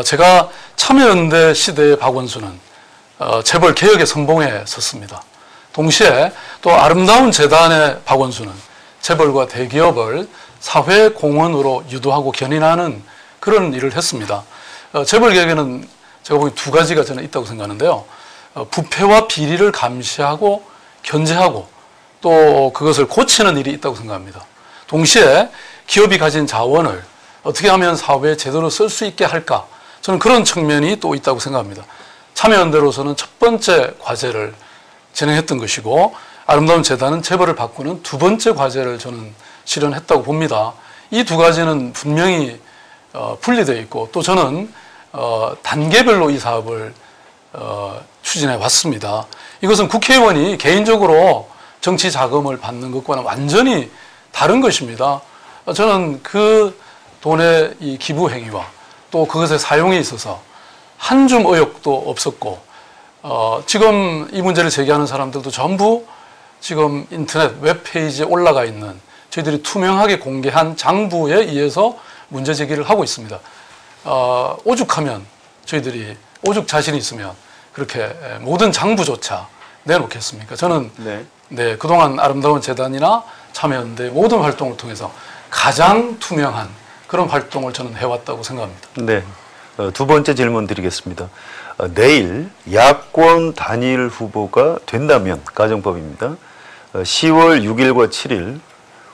제가 참여연대 시대의 박원순은 재벌 개혁의 선봉에 섰습니다. 동시에 또 아름다운 재단의 박원순은 재벌과 대기업을 사회 공헌으로 유도하고 견인하는 그런 일을 했습니다. 재벌 개혁에는 제가 보기엔 두 가지가 저는 있다고 생각하는데요. 부패와 비리를 감시하고 견제하고 또 그것을 고치는 일이 있다고 생각합니다. 동시에 기업이 가진 자원을 어떻게 하면 사회에 제대로 쓸 수 있게 할까? 저는 그런 측면이 또 있다고 생각합니다. 참여연대로서는 첫 번째 과제를 진행했던 것이고 아름다운 재단은 재벌을 바꾸는 두 번째 과제를 저는 실현했다고 봅니다. 이 두 가지는 분명히 분리되어 있고 또 저는 단계별로 이 사업을 추진해 왔습니다. 이것은 국회의원이 개인적으로 정치 자금을 받는 것과는 완전히 다른 것입니다. 저는 그 돈의 이 기부 행위와 또 그것의 사용에 있어서 한 줌 의혹도 없었고 지금 이 문제를 제기하는 사람들도 전부 지금 인터넷 웹페이지에 올라가 있는 저희들이 투명하게 공개한 장부에 의해서 문제 제기를 하고 있습니다. 오죽하면 저희들이 오죽 자신이 있으면 그렇게 모든 장부조차 내놓겠습니까? 저는 네, 그동안 아름다운 재단이나 참여연대 모든 활동을 통해서 가장 투명한 그런 활동을 저는 해왔다고 생각합니다. 네, 두 번째 질문 드리겠습니다. 내일 야권 단일 후보가 된다면 가정법입니다. 10월 6일과 7일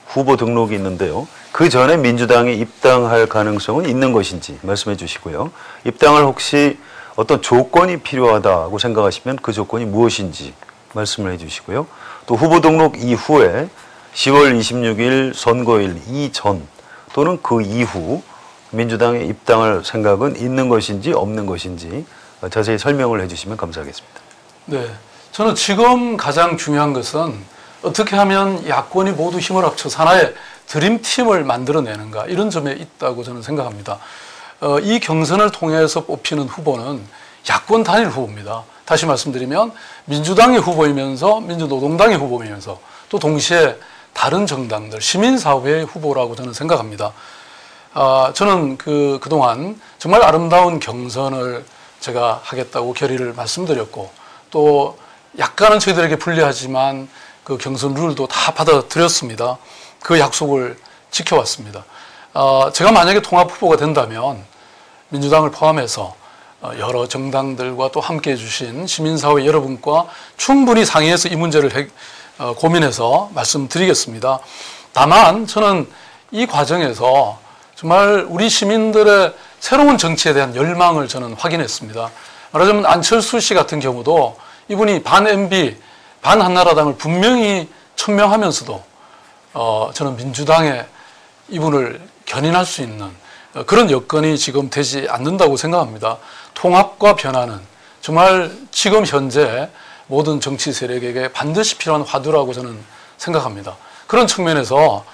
후보 등록이 있는데요. 그 전에 민주당에 입당할 가능성은 있는 것인지 말씀해 주시고요. 입당을 혹시 어떤 조건이 필요하다고 생각하시면 그 조건이 무엇인지 말씀을 해 주시고요. 또 후보 등록 이후에 10월 26일 선거일 이전 또는 그 이후 민주당에 입당할 생각은 있는 것인지 없는 것인지 자세히 설명을 해 주시면 감사하겠습니다. 네, 저는 지금 가장 중요한 것은 어떻게 하면 야권이 모두 힘을 합쳐서 하나의 드림팀을 만들어내는가 이런 점에 있다고 저는 생각합니다. 이 경선을 통해서 뽑히는 후보는 야권 단일 후보입니다. 다시 말씀드리면 민주당의 후보이면서 민주노동당의 후보이면서 또 동시에 다른 정당들, 시민사회의 후보라고 저는 생각합니다. 저는 그동안 정말 아름다운 경선을 제가 하겠다고 결의를 말씀드렸고 또 약간은 저희들에게 불리하지만 그 경선 룰도 다 받아들였습니다. 그 약속을 지켜왔습니다. 제가 만약에 통합 후보가 된다면 민주당을 포함해서 여러 정당들과 또 함께 해주신 시민사회 여러분과 충분히 상의해서 이 문제를 고민해서 말씀드리겠습니다. 다만 저는 이 과정에서 정말 우리 시민들의 새로운 정치에 대한 열망을 저는 확인했습니다. 말하자면 안철수 씨 같은 경우도 이분이 반 MB, 반 한나라당을 분명히 천명하면서도 저는 민주당에 이분을 견인할 수 있는 그런 여건이 지금 되지 않는다고 생각합니다. 통합과 변화는 정말 지금 현재 모든 정치 세력에게 반드시 필요한 화두라고 저는 생각합니다. 그런 측면에서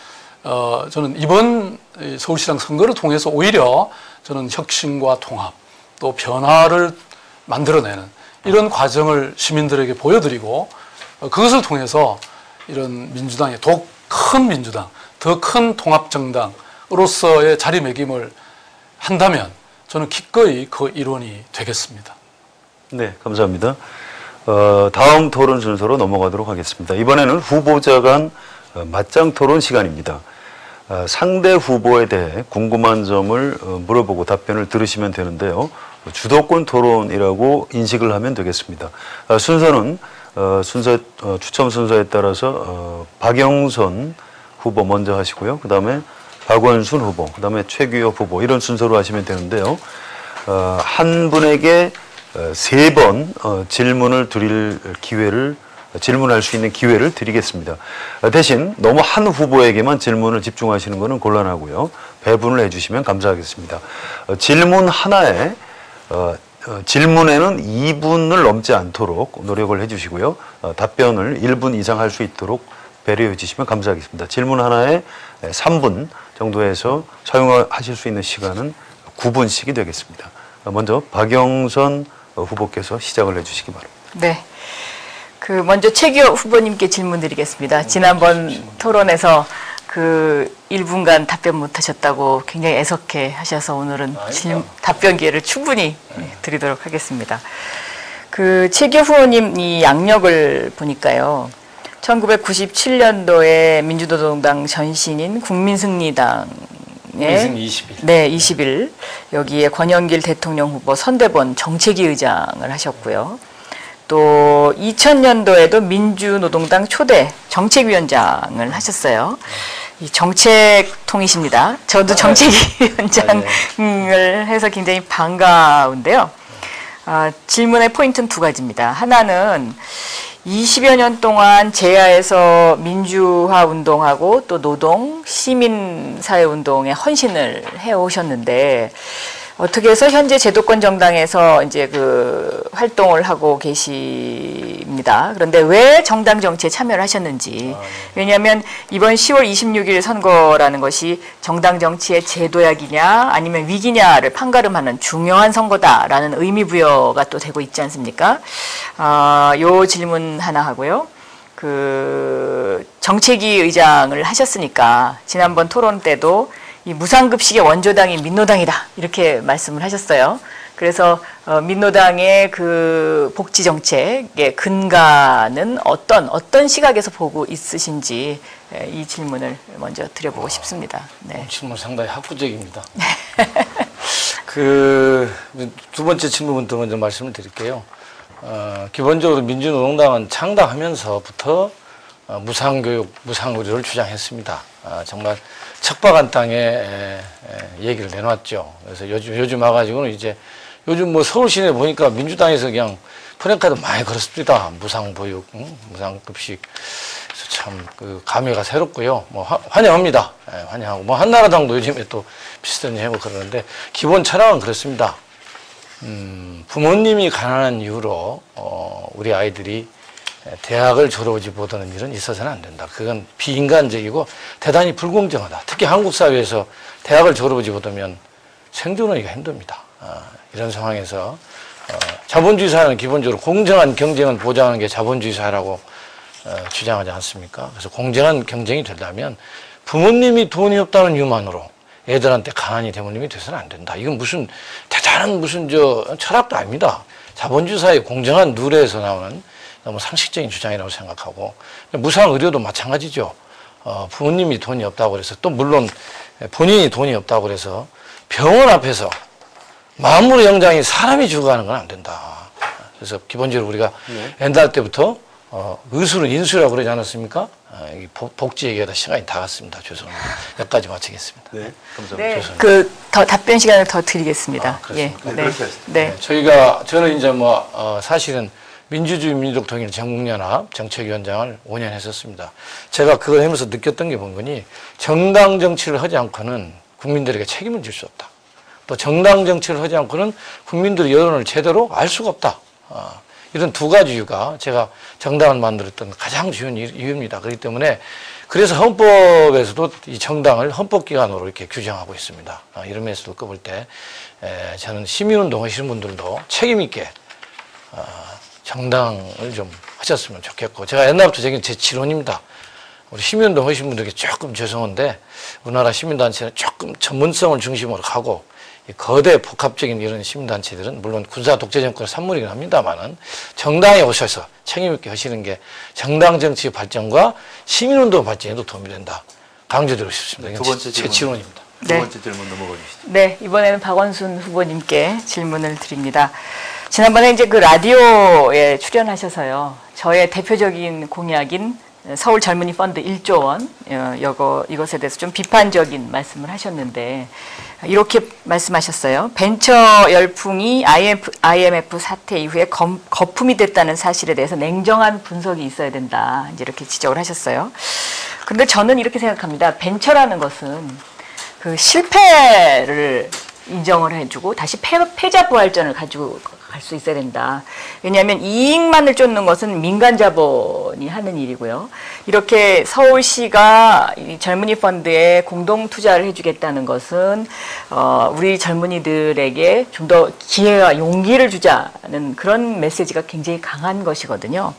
저는 이번 서울시장 선거를 통해서 오히려 저는 혁신과 통합 또 변화를 만들어내는 이런 과정을 시민들에게 보여드리고 그것을 통해서 이런 민주당의 더 큰 민주당, 더 큰 통합정당으로서의 자리매김을 한다면 저는 기꺼이 그 일원이 되겠습니다. 네, 감사합니다. 다음 토론 순서로 넘어가도록 하겠습니다. 이번에는 후보자 간 맞짱 토론 시간입니다. 상대 후보에 대해 궁금한 점을 물어보고 답변을 들으시면 되는데요. 주도권 토론이라고 인식을 하면 되겠습니다. 순서는 추첨 순서에 따라서 박영선 후보 먼저 하시고요. 그 다음에 박원순 후보, 그 다음에 최규엽 후보 이런 순서로 하시면 되는데요. 한 분에게 3번 질문을 드릴 기회를 질문할 수 있는 기회를 드리겠습니다. 대신 너무 한 후보에게만 질문을 집중하시는 것은 곤란하고요. 배분을 해주시면 감사하겠습니다. 질문 하나에 질문에는 2분을 넘지 않도록 노력을 해주시고요. 답변을 1분 이상 할 수 있도록 배려해 주시면 감사하겠습니다. 질문 하나에 3분 정도에서 사용하실 수 있는 시간은 9분씩이 되겠습니다. 먼저 박영선 후보께서 시작을 해주시기 바랍니다. 네. 먼저 최규호 후보님께 질문 드리겠습니다. 지난번 토론에서 1분간 답변 못 하셨다고 굉장히 애석해 하셔서 오늘은 답변 기회를 충분히 드리도록 하겠습니다. 최규호 후보님 이 양력을 보니까요. 1997년도에 민주노동당 전신인 국민승리당의 민승 20일. 네, 20일 여기에 권영길 대통령 후보 선대본 정책위 의장을 하셨고요. 또 2000년도에도 민주노동당 초대 정책위원장을 하셨어요. 이 정책통이십니다. 저도 정책위원장을 해서 굉장히 반가운데요. 질문의 포인트는 2가지입니다. 하나는 20여 년 동안 제야에서 민주화 운동하고 또 노동, 시민사회 운동에 헌신을 해오셨는데 어떻게 해서 현재 제도권 정당에서 이제 활동을 하고 계십니다. 그런데 왜 정당 정치에 참여를 하셨는지. 왜냐하면 이번 10월 26일 선거라는 것이 정당 정치의 제도약이냐 아니면 위기냐를 판가름하는 중요한 선거다라는 의미 부여가 또 되고 있지 않습니까? 요 질문 하나 하고요. 정책위 의장을 하셨으니까 지난번 토론 때도 이 무상급식의 원조당이 민노당이다 이렇게 말씀을 하셨어요. 그래서 민노당의 복지 정책의 근간은 어떤 시각에서 보고 있으신지 이 질문을 먼저 드려보고 싶습니다. 네. 질문 상당히 학구적입니다. 두 번째 질문부터 먼저 말씀을 드릴게요. 기본적으로 민주노동당은 창당하면서부터 무상교육, 무상의료를 주장했습니다. 정말 척박한 땅에 얘기를 내놨죠. 그래서 요즘 와가지고는 이제 요즘 뭐 서울 시내 보니까 민주당에서 그냥 플래카드 많이 걸었습니다. 무상보육, 무상급식. 그래서 참 그 감회가 새롭고요. 뭐 환영합니다. 환영하고 뭐 한나라당도 요즘에 또 비슷한 얘기 하고 그러는데 기본 철학은 그렇습니다. 부모님이 가난한 이유로 우리 아이들이 대학을 졸업하지 못하는 일은 있어서는 안 된다. 그건 비인간적이고 대단히 불공정하다. 특히 한국 사회에서 대학을 졸업하지 못하면 생존하기가 힘듭니다. 이런 상황에서 자본주의 사회는 기본적으로 공정한 경쟁은 보장하는 게 자본주의 사회라고 주장하지 않습니까? 그래서 공정한 경쟁이 되려면 부모님이 돈이 없다는 이유만으로 애들한테 가난이 대물림이 돼서는 안 된다. 이건 무슨 대단한 무슨 철학도 아닙니다. 자본주의 사회의 공정한 룰에서 나오는 너무 상식적인 주장이라고 생각하고 무상 의료도 마찬가지죠. 부모님이 돈이 없다고 그래서 또 물론 본인이 돈이 없다고 그래서 병원 앞에서 만물의 영장이 사람이 죽어가는 건 안 된다. 그래서 기본적으로 우리가 옛날 때부터 의술은 인수라고 그러지 않았습니까? 복지 얘기하다 시간이 다 갔습니다. 죄송합니다. 여기까지 마치겠습니다. 네, 감사합니다. 네, 죄송합니다. 더 답변 시간을 더 드리겠습니다. 예, 네, 그렇게 하시죠. 네. 저는 이제 사실은 민주주의 민족 통일 전국연합 정책위원장을 5년 했었습니다. 제가 그걸 하면서 느꼈던 게 뭔가니 정당 정치를 하지 않고는 국민들에게 책임을 질 수 없다. 또 정당 정치를 하지 않고는 국민들의 여론을 제대로 알 수가 없다. 이런 두 가지 이유가 제가 정당을 만들었던 가장 중요한 이유입니다. 그렇기 때문에 그래서 헌법에서도 이 정당을 헌법기관으로 이렇게 규정하고 있습니다. 이런 면에서도 꼽을 때 저는 시민운동 하시는 분들도 책임있게 정당을 좀 하셨으면 좋겠고 제가 옛날부터 제 지론입니다. 우리 시민운동 하시는 분들에게 조금 죄송한데 우리나라 시민단체는 조금 전문성을 중심으로 가고 이 거대 복합적인 이런 시민단체들은 물론 군사 독재 정권의 산물이긴 합니다만은 정당에 오셔서 책임있게 하시는 게 정당 정치 발전과 시민운동 발전에도 도움이 된다. 강조드리고 싶습니다. 두 번째 제 지론입니다. 두 네. 번째 질문 넘어가 주시죠. 네, 이번에는 박원순 후보님께 질문을 드립니다. 지난번에 이제 그 라디오에 출연하셔서요. 저의 대표적인 공약인 서울 젊은이 펀드 1조 원, 이것에 대해서 좀 비판적인 말씀을 하셨는데, 이렇게 말씀하셨어요. 벤처 열풍이 IMF 사태 이후에 거품이 됐다는 사실에 대해서 냉정한 분석이 있어야 된다. 이제 이렇게 지적을 하셨어요. 근데 저는 이렇게 생각합니다. 벤처라는 것은 그 실패를 인정을 해주고 다시 패자 부활전을 가지고 갈 수 있어야 된다. 왜냐하면 이익만을 쫓는 것은 민간 자본이 하는 일이고요. 이렇게 서울시가 이 젊은이 펀드에 공동 투자를 해주겠다는 것은 우리 젊은이들에게 좀 더 기회와 용기를 주자는 그런 메시지가 굉장히 강한 것이거든요.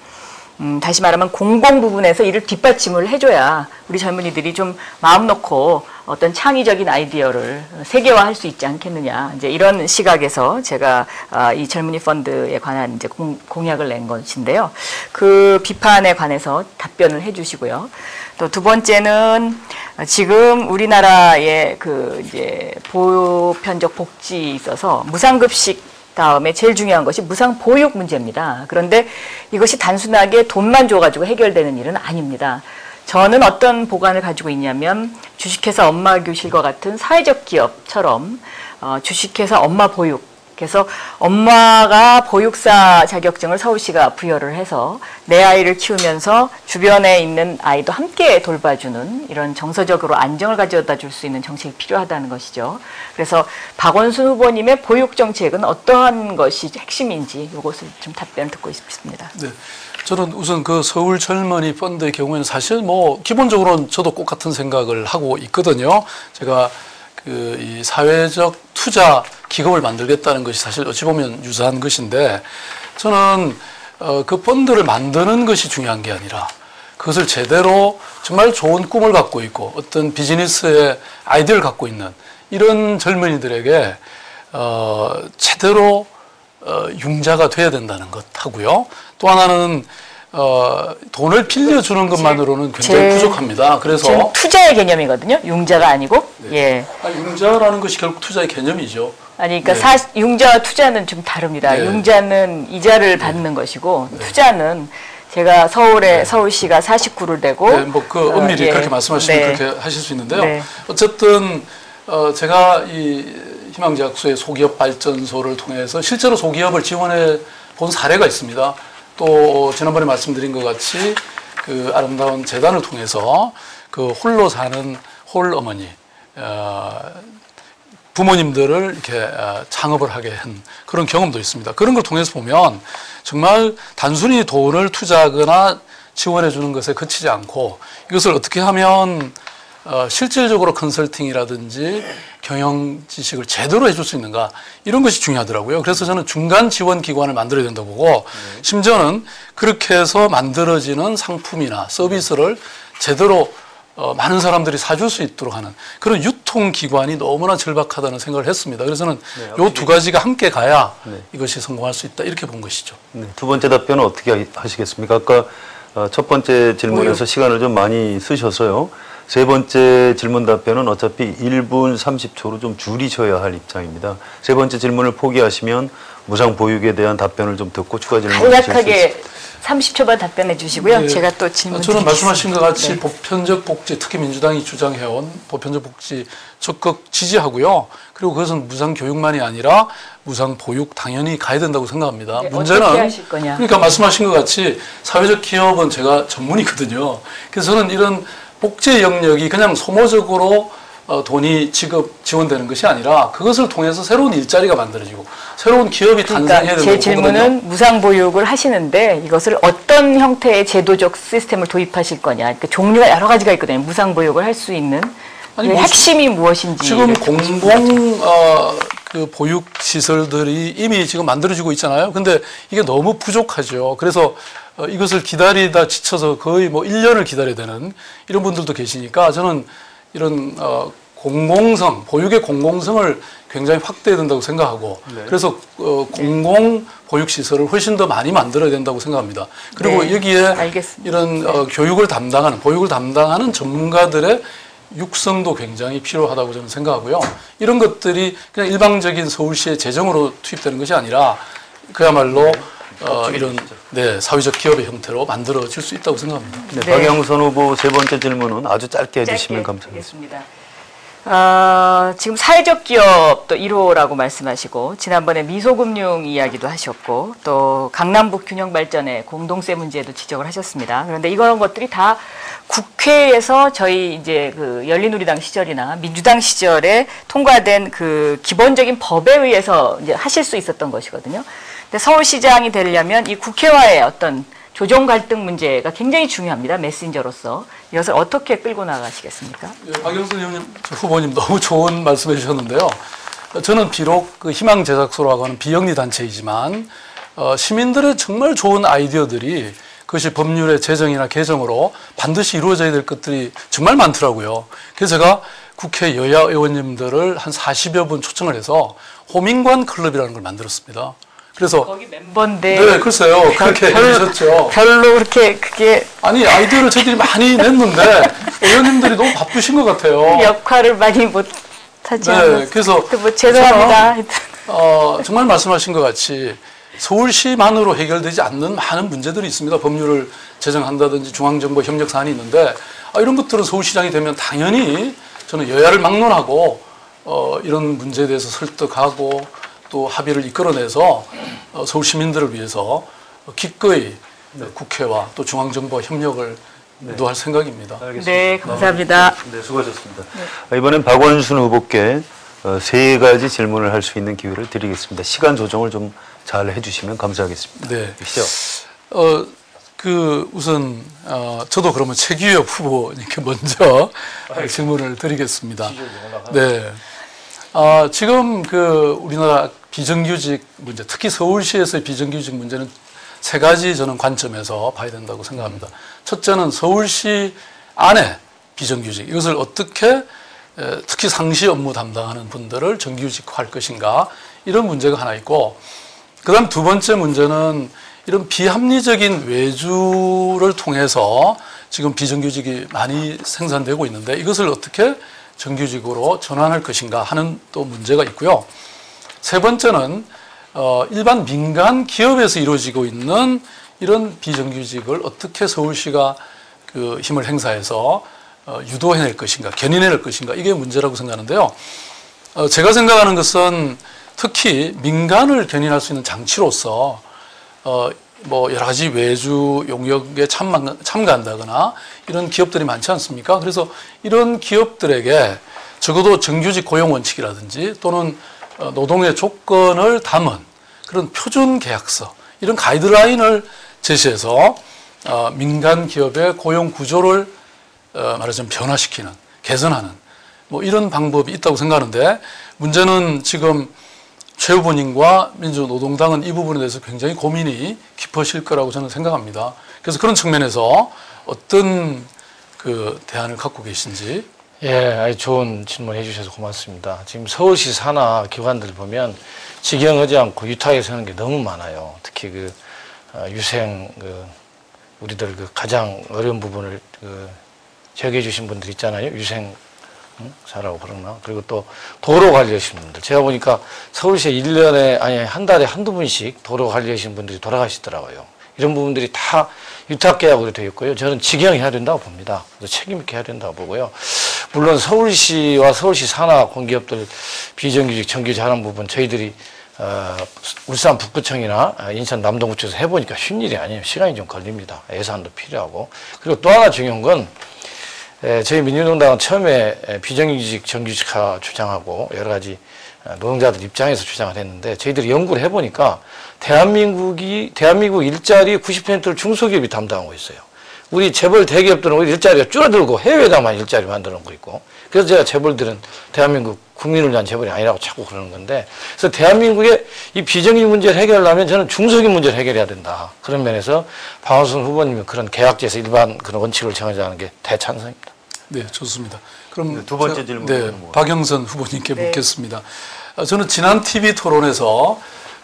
다시 말하면 공공 부분에서 이를 뒷받침을 해줘야 우리 젊은이들이 좀 마음 놓고 어떤 창의적인 아이디어를 세계화할 수 있지 않겠느냐. 이제 이런 시각에서 제가 이 젊은이 펀드에 관한 이제 공약을 낸 것인데요. 그 비판에 관해서 답변을 해주시고요. 또 두 번째는 지금 우리나라의 그 이제 보편적 복지에 있어서 무상급식 다음에 제일 중요한 것이 무상보육 문제입니다. 그런데 이것이 단순하게 돈만 줘가지고 해결되는 일은 아닙니다. 저는 어떤 보관을 가지고 있냐면 주식회사 엄마교실과 같은 사회적 기업처럼 주식회사 엄마보육, 그래서 엄마가 보육사 자격증을 서울시가 부여를 해서 내 아이를 키우면서 주변에 있는 아이도 함께 돌봐주는 이런 정서적으로 안정을 가져다 줄 수 있는 정책이 필요하다는 것이죠. 그래서 박원순 후보님의 보육 정책은 어떠한 것이 핵심인지 이것을 좀 답변을 듣고 싶습니다. 네. 저는 우선 그 서울 젊은이 펀드의 경우에는 사실 뭐 기본적으로는 저도 똑같은 생각을 하고 있거든요. 제가 이 사회적 투자 기금을 만들겠다는 것이 사실 어찌 보면 유사한 것인데 저는 그 펀드를 만드는 것이 중요한 게 아니라 그것을 제대로 정말 좋은 꿈을 갖고 있고 어떤 비즈니스의 아이디어를 갖고 있는 이런 젊은이들에게 제대로 융자가 돼야 된다는 것 하고요. 또 하나는 돈을 빌려주는 것만으로는 굉장히 부족합니다. 그래서 투자의 개념이거든요. 융자가 아니고. 네. 예. 융자라는 것이 결국 투자의 개념이죠. 아니, 그러니까 융자와 투자는 좀 다릅니다. 네. 융자는 이자를 받는 것이고 투자는 제가 서울시가 49를 되고 네, 뭐 그 엄밀히 예. 그렇게 말씀하시면 네. 그렇게 하실 수 있는데요. 네. 어쨌든 제가 이 희망제약소의 소기업 발전소를 통해서 실제로 소기업을 지원해 본 사례가 있습니다. 또 지난번에 말씀드린 것 같이 그 아름다운 재단을 통해서 그 홀로 사는 홀어머니 부모님들을 이렇게 창업을 하게 한 그런 경험도 있습니다. 그런 걸 통해서 보면 정말 단순히 돈을 투자하거나 지원해 주는 것에 그치지 않고 이것을 어떻게 하면 실질적으로 컨설팅이라든지 경영 지식을 제대로 해줄 수 있는가 이런 것이 중요하더라고요. 그래서 저는 중간 지원 기관을 만들어야 된다고 보고 심지어는 그렇게 해서 만들어지는 상품이나 서비스를 제대로 많은 사람들이 사줄 수 있도록 하는 그런 유통기관이 너무나 절박하다는 생각을 했습니다. 그래서 저는 이 두 가지가 함께 가야 이것이 성공할 수 있다 이렇게 본 것이죠. 네, 두 번째 답변은 어떻게 하시겠습니까? 아까 첫 번째 질문에서 시간을 좀 많이 쓰셔서요. 세 번째 질문 답변은 어차피 1분 30초로 좀 줄이셔야 할 입장입니다. 세 번째 질문을 포기하시면 무상 보육에 대한 답변을 좀 듣고 추가 질문 주실 수 있습니다. 간략하게 30초만 답변해 주시고요. 네. 제가 또 질문 저는 드리겠습니다. 말씀하신 것 같이 네. 보편적 복지, 특히 민주당이 주장해온 보편적 복지 적극 지지하고요. 그리고 그것은 무상 교육만이 아니라 무상 보육 당연히 가야 된다고 생각합니다. 네, 문제는 어떻게 하실 거냐. 그러니까 말씀하신 것 같이 사회적 기업은 제가 전문이거든요. 그래서 저는 이런 복지 영역이 그냥 소모적으로 돈이 지원되는 것이 아니라 그것을 통해서 새로운 일자리가 만들어지고 새로운 기업이 탄생해야 그러니까 된다고 제 질문은 보거든요. 무상 보육을 하시는데 이것을 어떤 형태의 제도적 시스템을 도입하실 거냐. 그러니까 종류가 여러 가지가 있거든요. 무상 보육을 할 수 있는 아니, 그 뭐 핵심이 무엇인지. 지금 공공 그 보육 시설들이 이미 지금 만들어지고 있잖아요. 근데 이게 너무 부족하죠. 그래서 이것을 기다리다 지쳐서 거의 뭐 1년을 기다려야 되는 이런 분들도 계시니까 저는 이런 공공성, 보육의 공공성을 굉장히 확대해야 된다고 생각하고 그래서 공공 보육 시설을 훨씬 더 많이 만들어야 된다고 생각합니다. 그리고 네, 여기에 알겠습니다. 이런 교육을 담당하는, 보육을 담당하는 전문가들의 육성도 굉장히 필요하다고 저는 생각하고요. 이런 것들이 그냥 일방적인 서울시의 재정으로 투입되는 것이 아니라 그야말로 이런 사회적 기업의 형태로 만들어질 수 있다고 생각합니다. 네, 네. 박영선 후보 세 번째 질문은 아주 짧게 해주시면 감사하겠습니다. 지금 사회적 기업도 1호라고 말씀하시고 지난번에 미소금융 이야기도 하셨고 또 강남북 균형 발전의 공동세 문제도 지적을 하셨습니다. 그런데 이런 것들이 다 국회에서 저희 이제 그 열린우리당 시절이나 민주당 시절에 통과된 그 기본적인 법에 의해서 이제 하실 수 있었던 것이거든요. 근데 서울시장이 되려면 이 국회와의 어떤 조정 갈등 문제가 굉장히 중요합니다. 메신저로서. 이것을 어떻게 끌고 나가시겠습니까? 박영선 후보님 너무 좋은 말씀해 주셨는데요. 저는 비록 그 희망제작소라고 하는 비영리 단체이지만 시민들의 정말 좋은 아이디어들이 그것이 법률의 제정이나 개정으로 반드시 이루어져야 될 것들이 정말 많더라고요. 그래서 제가 국회 여야 의원님들을 한 40여 분 초청을 해서 호민관 클럽이라는 걸 만들었습니다. 그래서 거기 멤버인데. 네, 글쎄요. 그렇게 해주셨죠. 별로 그렇게 그게 아니, 아이디어를 저희들이 많이 냈는데 의원님들이 너무 바쁘신 것 같아요. 역할을 많이 못하지 않아서. 네, 그래서 뭐 죄송합니다. 정말 말씀하신 것 같이 서울시만으로 해결되지 않는 많은 문제들이 있습니다. 법률을 제정한다든지 중앙정부 협력 사안이 있는데 이런 것들은 서울시장이 되면 당연히 저는 여야를 막론하고 이런 문제에 대해서 설득하고 또 합의를 이끌어내서 서울 시민들을 위해서 기꺼이 국회와 또 중앙정부와 협력을 유도할 생각입니다. 알겠습니다. 네, 감사합니다. 네, 수고하셨습니다. 이번엔 박원순 후보께 세 가지 질문을 할 수 있는 기회를 드리겠습니다. 시간 조정을 좀 잘 해주시면 감사하겠습니다. 네. 시죠. 우선 저도 그러면 최규엽 후보님께 먼저 질문을 드리겠습니다. 네. 지금 그 우리나라 비정규직 문제, 특히 서울시에서의 비정규직 문제는 세 가지 저는 관점에서 봐야 된다고 생각합니다. 첫째는 서울시 안에 비정규직, 이것을 어떻게 특히 상시 업무 담당하는 분들을 정규직화할 것인가, 이런 문제가 하나 있고, 그 다음 두 번째 문제는 이런 비합리적인 외주를 통해서 지금 비정규직이 많이 생산되고 있는데 이것을 어떻게 정규직으로 전환할 것인가 하는 또 문제가 있고요. 세 번째는 일반 민간 기업에서 이루어지고 있는 이런 비정규직을 어떻게 서울시가 그 힘을 행사해서 유도해낼 것인가, 견인해낼 것인가, 이게 문제라고 생각하는데요. 제가 생각하는 것은 특히 민간을 견인할 수 있는 장치로서 뭐 여러 가지 외주 용역에 참가한다거나 이런 기업들이 많지 않습니까? 그래서 이런 기업들에게 적어도 정규직 고용 원칙이라든지 또는 노동의 조건을 담은 그런 표준 계약서, 이런 가이드라인을 제시해서 민간 기업의 고용 구조를 말하자면 변화시키는, 개선하는 뭐 이런 방법이 있다고 생각하는데, 문제는 지금 최 후보님과 민주노동당은 이 부분에 대해서 굉장히 고민이 깊으실 거라고 저는 생각합니다. 그래서 그런 측면에서 어떤 그 대안을 갖고 계신지. 예, 아주 좋은 질문 해주셔서 고맙습니다. 지금 서울시 산하 기관들 보면 직영하지 않고 유탁에 서는 게 너무 많아요. 특히 그 유생 우리들 그 가장 어려운 부분을 제기해 주신 분들 있잖아요. 유생 사라고 그러나. 그리고 또 도로 관리하시는 분들. 제가 보니까 서울시에 1년에, 아니, 한 달에 한두 분씩 도로 관리하시는 분들이 돌아가시더라고요. 이런 부분들이 다 유탁계약으로 되어 있고요. 저는 직영해야 된다고 봅니다. 책임있게 해야 된다고 보고요. 물론 서울시와 서울시 산하 공기업들 비정규직 정규직 하는 부분 저희들이 울산 북구청이나 인천 남동구청에서 해보니까 쉬운 일이 아니에요. 시간이 좀 걸립니다. 예산도 필요하고. 그리고 또 하나 중요한 건 저희 민주노동당은 처음에 비정규직 정규직화 주장하고 여러 가지 노동자들 입장에서 주장을 했는데, 저희들이 연구를 해보니까 대한민국 일자리 90%를 중소기업이 담당하고 있어요. 우리 재벌 대기업들은 오히려 일자리가 줄어들고 해외에다만 일자리 만들어 놓고 있고, 그래서 제가 재벌들은 대한민국 국민을 위한 재벌이 아니라고 자꾸 그러는 건데, 그래서 대한민국의 이 비정규직 문제를 해결하려면 저는 중소기업 문제를 해결해야 된다. 그런 면에서 박원순 후보님이 그런 계약제에서 일반 그런 원칙을 정하자는 게 대찬성입니다. 네, 좋습니다. 그럼 두 번째 질문. 네, 박영선 후보님께 묻겠습니다. 저는 지난 TV 토론에서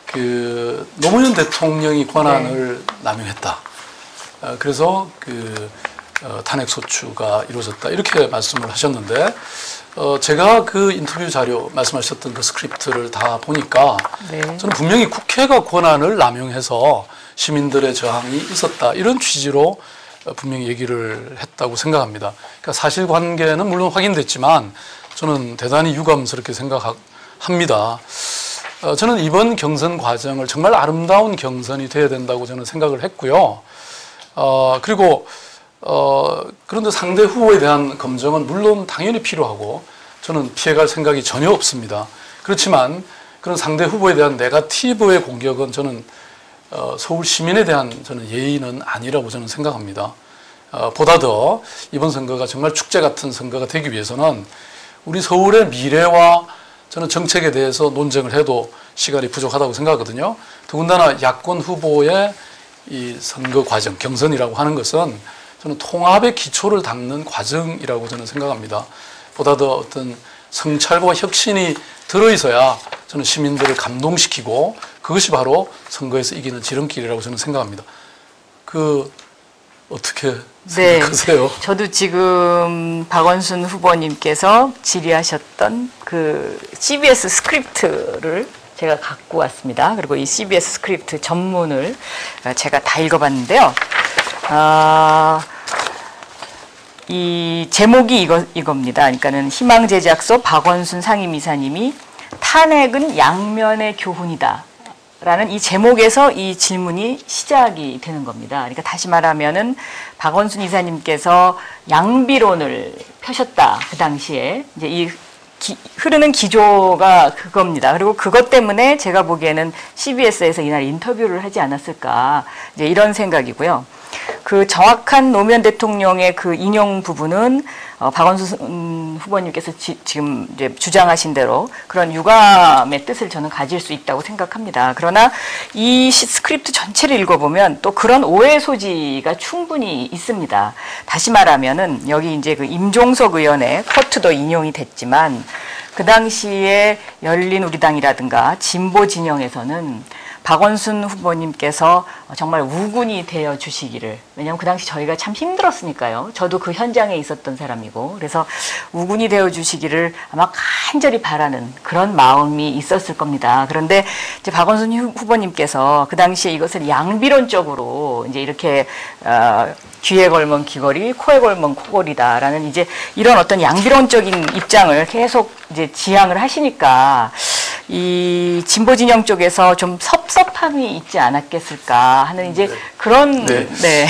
그 노무현 대통령이 권한을 남용했다. 그래서 탄핵 소추가 이루어졌다. 이렇게 말씀을 하셨는데, 제가 그 인터뷰 자료 말씀하셨던 그 스크립트를 다 보니까 저는 분명히 국회가 권한을 남용해서 시민들의 저항이 있었다. 이런 취지로 분명히 얘기를 했다고 생각합니다. 그러니까 사실관계는 물론 확인됐지만 저는 대단히 유감스럽게 생각합니다. 저는 이번 경선 과정을 정말 아름다운 경선이 돼야 된다고 저는 생각을 했고요. 그리고 그런데 상대 후보에 대한 검증은 물론 당연히 필요하고 저는 피해갈 생각이 전혀 없습니다. 그렇지만 그런 상대 후보에 대한 네거티브의 공격은 저는 서울 시민에 대한 저는 예의는 아니라고 저는 생각합니다. 보다 더 이번 선거가 정말 축제 같은 선거가 되기 위해서는 우리 서울의 미래와 저는 정책에 대해서 논쟁을 해도 시간이 부족하다고 생각하거든요. 더군다나 야권 후보의 이 선거 과정, 경선이라고 하는 것은 저는 통합의 기초를 닦는 과정이라고 저는 생각합니다. 보다 더 어떤 성찰과 혁신이 들어있어야 저는 시민들을 감동시키고 그것이 바로 선거에서 이기는 지름길이라고 저는 생각합니다. 어떻게 생각하세요? 네, 저도 지금 박원순 후보님께서 질의하셨던 그 CBS 스크립트를 제가 갖고 왔습니다. 그리고 이 CBS 스크립트 전문을 제가 다 읽어봤는데요. 이 제목이 이겁니다. 그러니까는 희망제작소 박원순 상임이사님이 탄핵은 양면의 교훈이다. 라는 이 제목에서 이 질문이 시작이 되는 겁니다. 그러니까 다시 말하면은 박원순 이사님께서 양비론을 펴셨다. 그 당시에 이제 이 흐르는 기조가 그겁니다. 그리고 그것 때문에 제가 보기에는 CBS에서 이날 인터뷰를 하지 않았을까 이제 이런 생각이고요. 그 정확한 노무현 대통령의 그 인용 부분은 박원순 후보님께서 지금 이제 주장하신 대로 그런 유감의 뜻을 저는 가질 수 있다고 생각합니다. 그러나 이 스크립트 전체를 읽어보면 또 그런 오해 소지가 충분히 있습니다. 다시 말하면은 여기 이제 그 임종석 의원의 쿼트도 인용이 됐지만 그 당시에 열린우리당이라든가 진보 진영에서는 박원순 후보님께서 정말 우군이 되어 주시기를, 왜냐하면 그 당시 저희가 참 힘들었으니까요. 저도 그 현장에 있었던 사람이고, 그래서 우군이 되어 주시기를 아마 간절히 바라는 그런 마음이 있었을 겁니다. 그런데 이제 박원순 후보님께서 그 당시에 이것을 양비론적으로 이제 이렇게 귀에 걸면 귀걸이, 코에 걸면 코걸이다라는 이제 이런 어떤 양비론적인 입장을 계속 이제 지향을 하시니까 이 진보 진영 쪽에서 좀 섭섭함이 있지 않았겠을까 하는 이제 그런 근데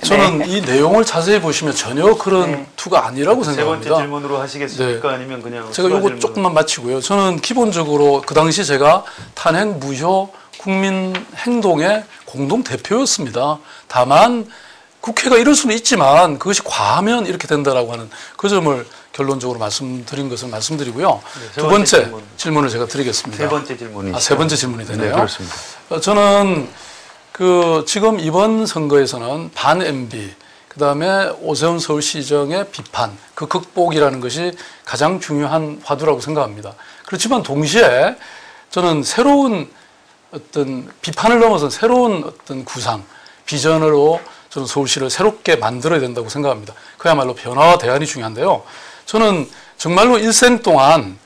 저는 이 내용을 자세히 보시면 전혀 그런 투가 아니라고 세 생각합니다. 번째 질문으로 하시겠습니까? 아니면 그냥 제가 요거 질문? 조금만 마치고요. 저는 기본적으로 그 당시 제가 탄핵 무효 국민 행동의 공동 대표였습니다. 다만 국회가 이럴 수는 있지만 그것이 과하면 이렇게 된다라고 하는 그 점을 결론적으로 말씀드린 것을 말씀드리고요. 세 두 번째 번째 질문을 제가 드리겠습니다. 세 번째 질문이 세 번째 질문이 되네요. 네, 그렇습니다. 저는 지금 이번 선거에서는 반 MB, 그다음에 오세훈 서울시장의 비판, 그 극복이라는 것이 가장 중요한 화두라고 생각합니다. 그렇지만 동시에 저는 새로운 어떤 비판을 넘어서 새로운 어떤 구상, 비전으로 저는 서울시를 새롭게 만들어야 된다고 생각합니다. 그야말로 변화와 대안이 중요한데요. 저는 정말로 일생 동안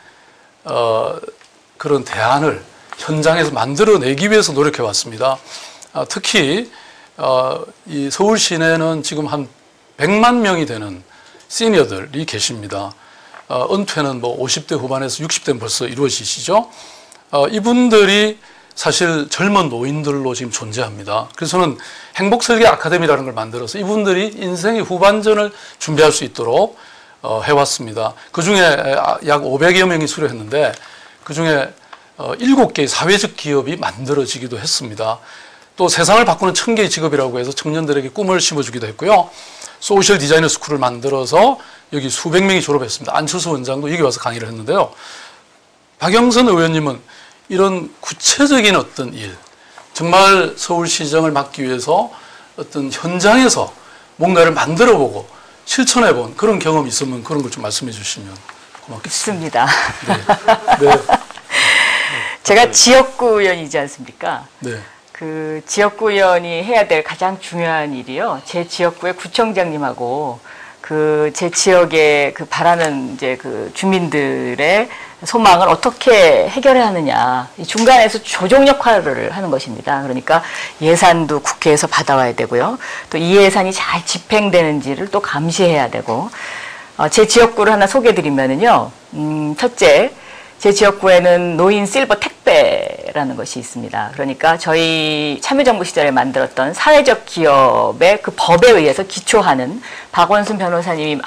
그런 대안을 현장에서 만들어내기 위해서 노력해 왔습니다. 특히 이 서울 시내는 지금 한 100만 명이 되는 시니어들이 계십니다. 은퇴는 뭐 50대 후반에서 60대는 벌써 이루어지시죠. 이분들이 사실 젊은 노인들로 지금 존재합니다. 그래서 저는 행복설계 아카데미라는 걸 만들어서 이분들이 인생의 후반전을 준비할 수 있도록 해왔습니다. 그 중에 약 500여 명이 수료했는데 그 중에 7개의 사회적 기업이 만들어지기도 했습니다. 또 세상을 바꾸는 1000개의 직업이라고 해서 청년들에게 꿈을 심어주기도 했고요. 소셜 디자이너 스쿨을 만들어서 여기 수백 명이 졸업했습니다. 안철수 원장도 여기 와서 강의를 했는데요. 박영선 의원님은 이런 구체적인 어떤 일, 정말 서울시정을 맡기 위해서 어떤 현장에서 뭔가를 만들어보고 실천해본 그런 경험이 있으면 그런 걸 좀 말씀해 주시면 고맙겠습니다. 있습니다. 네. 제가 지역구 의원이지 않습니까? 네. 그 지역구 의원이 해야 될 가장 중요한 일이요. 제 지역구의 구청장님하고 그 제 지역에 그 바라는 이제 그 주민들의 소망을 어떻게 해결해야 하느냐. 이 중간에서 조정 역할을 하는 것입니다. 그러니까 예산도 국회에서 받아와야 되고요. 또 이 예산이 잘 집행되는지를 또 감시해야 되고. 제 지역구를 하나 소개해드리면은요. 첫째, 제 지역구에는 노인 실버 택배라는 것이 있습니다. 그러니까 저희 참여정부 시절에 만들었던 사회적 기업의 그 법에 의해서 기초하는 박원순 변호사님이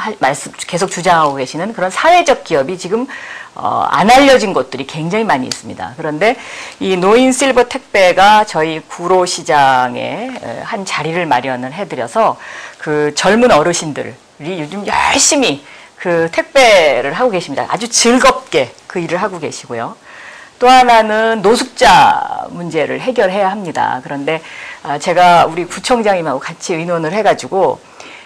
계속 주장하고 계시는 그런 사회적 기업이 지금 안 알려진 곳들이 굉장히 많이 있습니다. 그런데 이 노인 실버 택배가 저희 구로시장에 한 자리를 마련을 해드려서 그 젊은 어르신들이 요즘 열심히 그 택배를 하고 계십니다. 아주 즐겁게 그 일을 하고 계시고요. 또 하나는 노숙자 문제를 해결해야 합니다. 그런데 제가 우리 구청장님하고 같이 의논을 해가지고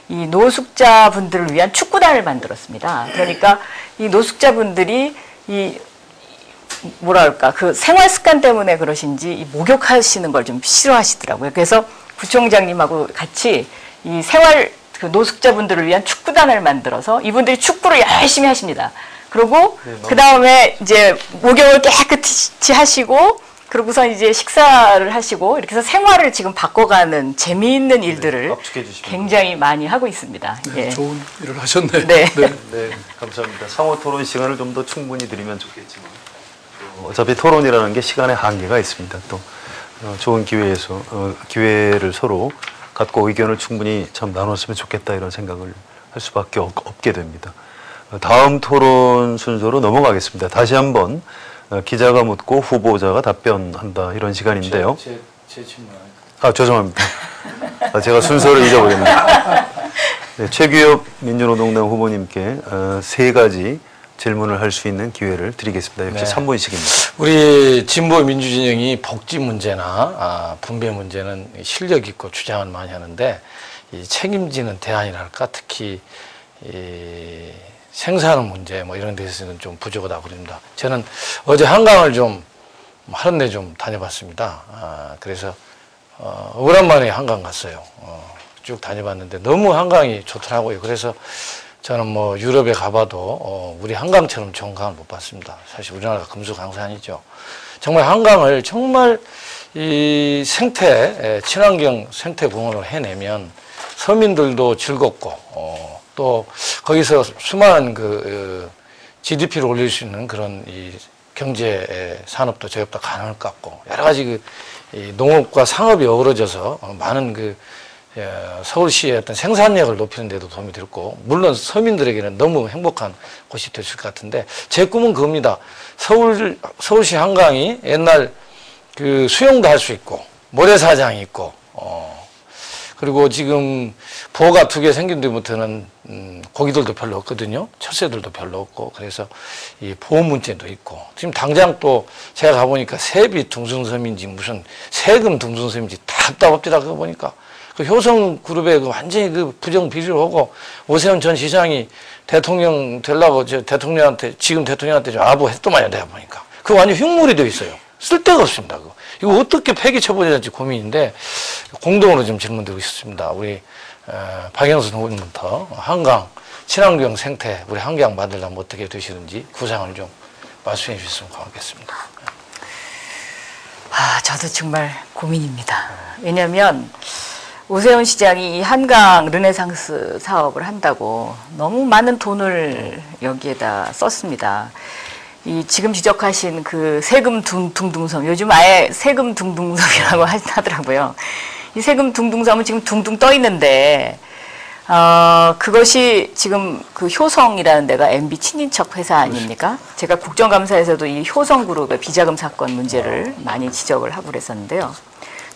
이 노숙자분들을 위한 축구단을 만들었습니다. 그러니까 이 노숙자분들이 이 뭐랄까 그 생활 습관 때문에 그러신지 이 목욕하시는 걸 좀 싫어하시더라고요. 그래서 구청장님하고 같이 이 그 노숙자분들을 위한 축구단을 만들어서 이분들이 축구를 열심히 하십니다. 그리고 그 다음에 이제 목욕을 깨끗이 하시고 그러고서 이제 식사를 하시고 이렇게 해서 생활을 지금 바꿔가는 재미있는 일들을 굉장히 많이 하고 있습니다. 네, 예. 좋은 일을 하셨네요. 네. 네, 감사합니다. 상호 토론 시간을 좀 더 충분히 드리면 좋겠지만 어차피 토론이라는 게 시간의 한계가 있습니다. 또 좋은 기회를 서로 갖고 의견을 충분히 참 나눴으면 좋겠다 이런 생각을 할 수밖에 없게 됩니다. 다음 토론 순서로 넘어가겠습니다. 다시 한번 기자가 묻고 후보자가 답변한다 이런 시간인데요. 제 질문. 죄송합니다. 제가 순서를 잊어버렸네요. 네, 최규엽 민주노동당 후보님께 세 가지 질문을 할 수 있는 기회를 드리겠습니다. 역시 네. 3분씩입니다. 우리 진보 민주진영이 복지 문제나 분배 문제는 실력 있고 주장을 많이 하는데 이 책임지는 대안이랄까 특히 이 생산 문제 뭐 이런 데서는 좀 부족하다고 그럽니다. 저는 어제 한강을 좀 하루 내 좀 다녀봤습니다. 그래서 오랜만에 한강 갔어요. 쭉 다녀봤는데 너무 한강이 좋더라고요. 그래서 저는 뭐 유럽에 가봐도 우리 한강처럼 좋은 강을 못 봤습니다. 사실 우리나라가 금수강산이죠. 정말 한강을 정말 이 생태, 친환경 생태공원을 해내면 서민들도 즐겁고 또 거기서 수많은 그 GDP를 올릴 수 있는 그런 이 경제 산업도 저업도 가능할 것 같고 여러 가지 이 농업과 상업이 어우러져서 많은 그 서울시의 어떤 생산력을 높이는 데도 도움이 됐고 물론 서민들에게는 너무 행복한 곳이 됐을 것 같은데 제 꿈은 그겁니다. 서울시 한강이 옛날 그 수영도 할 수 있고 모래사장이 있고 그리고 지금 보호가 2개 생긴 뒤부터는 고기들도 별로 없거든요. 철새들도 별로 없고 그래서 이 보호 문제도 있고 지금 당장 또 제가 가보니까 세비 둥둥섬인지 무슨 세금 둥둥섬인지 답답합니다. 그거 보니까 그 효성그룹에 그 완전히 그 부정비리로 하고 오세훈 전 시장이 대통령 되려고 대통령한테 지금 대통령한테 좀 아부했더만요. 내가 보니까 그거 완전 흉물이 되어 있어요. 쓸데가 없습니다. 그거. 이거 어떻게 폐기 처분해야 될지 고민인데 공동으로 좀 질문드리고 싶습니다. 우리 박영선 후보님부터 한강 친환경 생태 우리 한강 만들려면 어떻게 되시는지 구상을 좀 말씀해 주셨으면 고맙겠습니다. 저도 정말 고민입니다. 왜냐하면 오세훈 시장이 이 한강 르네상스 사업을 한다고 너무 많은 돈을 여기에다 썼습니다. 이 지금 지적하신 그 세금 둥둥섬, 요즘 아예 세금 둥둥섬이라고 하더라고요. 이 세금 둥둥섬은 지금 둥둥 떠 있는데, 그것이 지금 그 효성이라는 데가 MB 친인척 회사 아닙니까? 제가 국정감사에서도 이 효성그룹의 비자금 사건 문제를 많이 지적을 하고 그랬었는데요.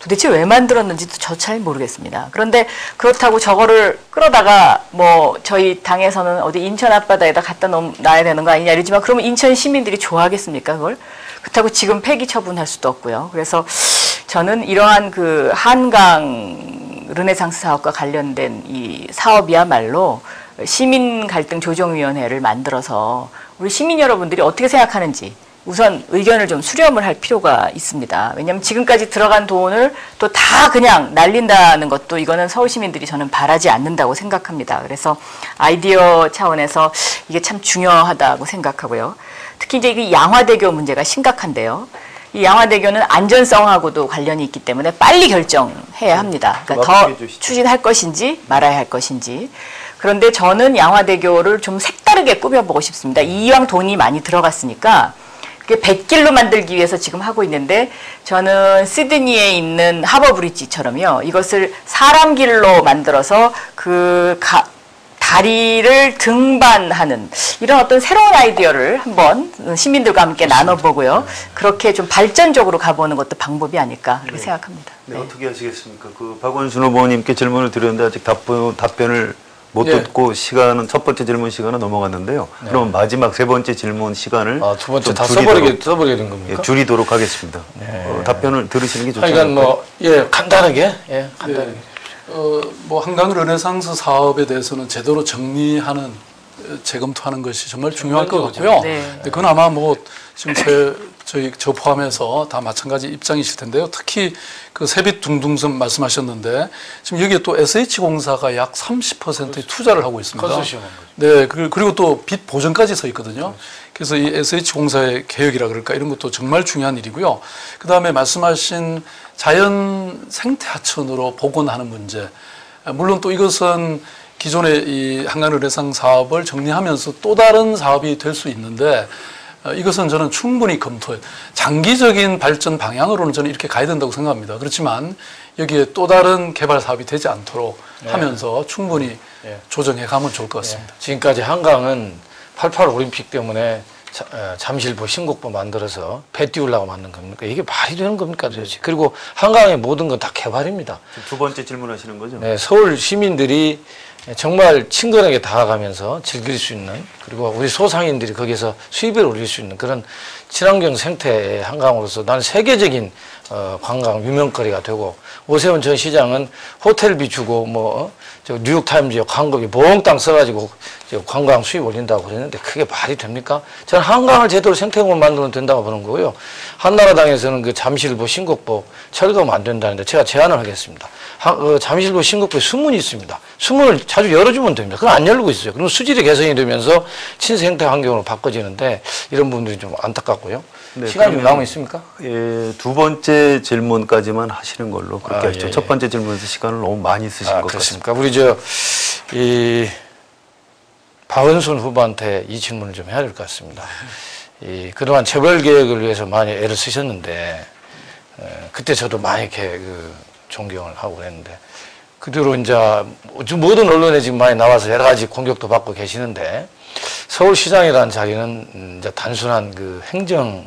도대체 왜 만들었는지도 저 잘 모르겠습니다. 그런데 그렇다고 저거를 끌어다가 뭐 저희 당에서는 어디 인천 앞바다에다 갖다 놔야 되는 거 아니냐 이러지만 그러면 인천 시민들이 좋아하겠습니까 그걸? 그렇다고 지금 폐기 처분할 수도 없고요. 그래서 저는 이러한 그 한강 르네상스 사업과 관련된 이 사업이야말로 시민 갈등 조정위원회를 만들어서 우리 시민 여러분들이 어떻게 생각하는지 우선 의견을 좀 수렴을 할 필요가 있습니다. 왜냐하면 지금까지 들어간 돈을 또 다 그냥 날린다는 것도 이거는 서울 시민들이 저는 바라지 않는다고 생각합니다. 그래서 아이디어 차원에서 이게 참 중요하다고 생각하고요. 특히 이제 이 양화대교 문제가 심각한데요. 이 양화대교는 안전성하고도 관련이 있기 때문에 빨리 결정해야 합니다. 그러니까 더 추진할 것인지 말아야 할 것인지. 그런데 저는 양화대교를 좀 색다르게 꾸며보고 싶습니다. 이왕 돈이 많이 들어갔으니까 그게 100길로 만들기 위해서 지금 하고 있는데 저는 시드니에 있는 하버브리지처럼요. 이것을 사람길로 만들어서 그 다리를 등반하는 이런 어떤 새로운 아이디어를 한번 시민들과 함께 나눠보고요. 그렇게 좀 발전적으로 가보는 것도 방법이 아닐까 그렇게 생각합니다. 네, 어떻게 하시겠습니까? 그 박원순 후보님께 질문을 드렸는데 아직 답변을 못 듣고 시간은 첫 번째 질문 시간은 넘어갔는데요. 그럼 마지막 세 번째 질문 시간을 두 번째 다 써버리는 겁니까? 줄이도록 하겠습니다. 답변을 들으시는 게 좋죠. 그러니까 간단하게 간단하게. 뭐 한강 르네상스 사업에 대해서는 제대로 정리하는 재검토하는 것이 정말 중요할 것 같고요. 네. 그건 아마 뭐 지금 저 포함해서 다 마찬가지 입장이실 텐데요. 특히 그 세빛 둥둥섬 말씀하셨는데 지금 여기에 또 SH공사가 약 30%의 투자를 하고 있습니다. 네, 그리고 또 빚 보전까지 서 있거든요. 그래서 이 SH공사의 개혁이라 그럴까 이런 것도 정말 중요한 일이고요. 그 다음에 말씀하신 자연 생태 하천으로 복원하는 문제. 물론 또 이것은 기존의 이 한강 르네상스 사업을 정리하면서 또 다른 사업이 될 수 있는데 이것은 저는 충분히 검토해 장기적인 발전 방향으로는 저는 이렇게 가야 된다고 생각합니다. 그렇지만 여기에 또 다른 개발 사업이 되지 않도록 하면서 충분히 조정해 가면 좋을 것 같습니다. 지금까지 한강은 88 올림픽 때문에 잠실보 신곡보 만들어서 배 띄우려고 만든 겁니까? 이게 말이 되는 겁니까 도대체? 그리고 한강의 모든 건 다 개발입니다. 두 번째 질문하시는 거죠? 네, 서울 시민들이 정말 친근하게 다가가면서 즐길 수 있는 그리고 우리 소상인들이 거기서 수입을 올릴 수 있는 그런 친환경 생태의 한강으로서 나는 세계적인 관광 유명거리가 되고 오세훈 전 시장은 호텔비 주고 뉴욕타임즈에 광고비 몽땅 써가지고 관광 수입 올린다고 그랬는데 그게 말이 됩니까? 저는 한강을 제대로 생태공원 만들면 된다고 보는 거고요. 한나라당에서는 그 잠실보 신곡보 철거하면 안 된다는데 제가 제안을 하겠습니다. 잠실보 신곡보에 수문이 있습니다. 수문을 자주 열어주면 됩니다. 그건 안 열고 있어요. 그럼 수질이 개선이 되면서 친생태 환경으로 바꿔지는데 이런 부분들이 좀 안타깝고요. 네, 시간이 좀 그러면, 남아 있습니까? 예, 두 번째 질문까지만 하시는 걸로 그렇게 아, 하시죠. 예, 첫 예. 번째 질문에서 시간을 너무 많이 쓰신 것 같습니다. 그렇습니까? 우리 이 박원순 후보한테 이 질문을 좀 해야 될 것 같습니다. 그동안 재벌 개혁을 위해서 많이 애를 쓰셨는데 그때 저도 많이 이렇게 존경을 하고 그랬는데 그 뒤로 이제 모든 언론에 지금 많이 나와서 여러 가지 공격도 받고 계시는데 서울시장이라는 자리는 이제 단순한 그 행정을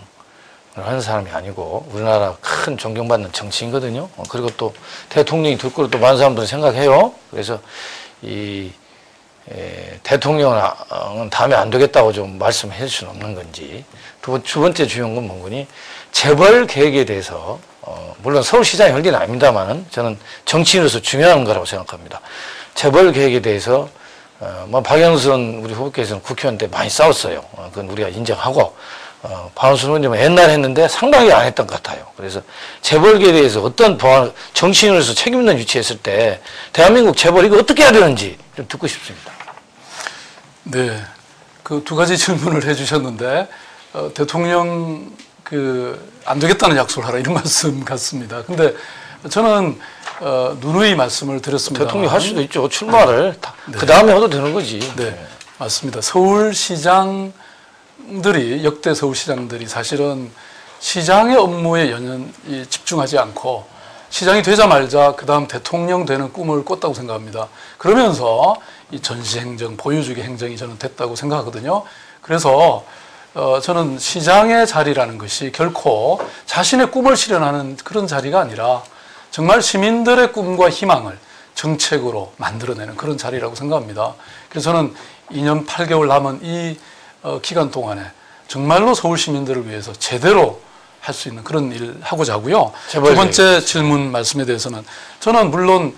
하는 사람이 아니고 우리나라 큰 존경받는 정치인거든요. 그리고 또 대통령이 될 거로 또 많은 사람들은 생각해요. 그래서 대통령은 다음에 안 되겠다고 좀 말씀해 줄 수는 없는 건지 두 번째 중요한 건 뭔거니 재벌 계획에 대해서 물론 서울시장이 할 일은 아닙니다만은 저는 정치인으로서 중요한 거라고 생각합니다. 재벌 계획에 대해서 박영선 우리 후보께서는 국회의원 때 많이 싸웠어요. 그건 우리가 인정하고 박원순 의원님은 옛날에 했는데 상당히 안 했던 것 같아요. 그래서 재벌계에 대해서 어떤 정치인으로서 책임 있는 위치에 있을 때 대한민국 재벌 이거 어떻게 해야 되는지 좀 듣고 싶습니다. 네, 그 두 가지 질문을 해주셨는데 대통령 안 되겠다는 약속을 하라 이런 말씀 같습니다. 근데 저는 누누이 말씀을 드렸습니다. 대통령 할 수도 있죠. 출마를 그 다음에 해도 되는 거지. 네, 맞습니다. 서울시장들이 역대 서울시장들이 사실은 시장의 업무에 연연히 집중하지 않고 시장이 되자마자 그 다음 대통령 되는 꿈을 꿨다고 생각합니다. 그러면서 이 전시행정, 보여주기 행정이 저는 됐다고 생각하거든요. 그래서 저는 시장의 자리라는 것이 결코 자신의 꿈을 실현하는 그런 자리가 아니라 정말 시민들의 꿈과 희망을 정책으로 만들어내는 그런 자리라고 생각합니다. 그래서 저는 2년 8개월 남은 이 기간 동안에 정말로 서울 시민들을 위해서 제대로 할 수 있는 그런 일을 하고자 하고요. 두 번째 질문 말씀에 대해서는 저는 물론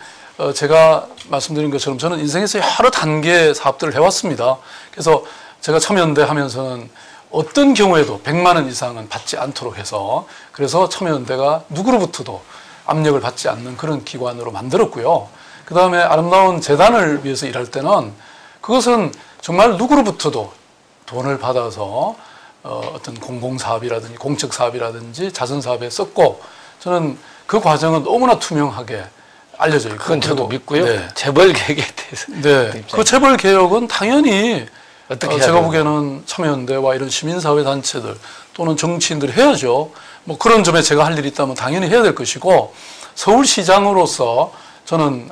제가 말씀드린 것처럼 저는 인생에서 여러 단계 사업들을 해왔습니다. 그래서 제가 참여연대 하면서는 어떤 경우에도 100만 원 이상은 받지 않도록 해서 그래서 참여연대가 누구로부터도 압력을 받지 않는 그런 기관으로 만들었고요. 그 다음에 아름다운 재단을 위해서 일할 때는 그것은 정말 누구로부터도 돈을 받아서 어떤 공공사업이라든지 공적사업이라든지 자선사업에 썼고 저는 그 과정은 너무나 투명하게 알려져 있고 그건 저도 믿고요. 네. 재벌 개혁에 대해서 네. 그 재벌 개혁은 당연히 어떻게 제가 보기에는 참여연대와 이런 시민사회 단체들 또는 정치인들이 해야죠. 뭐 그런 점에 제가 할 일이 있다면 당연히 해야 될 것이고 서울시장으로서 저는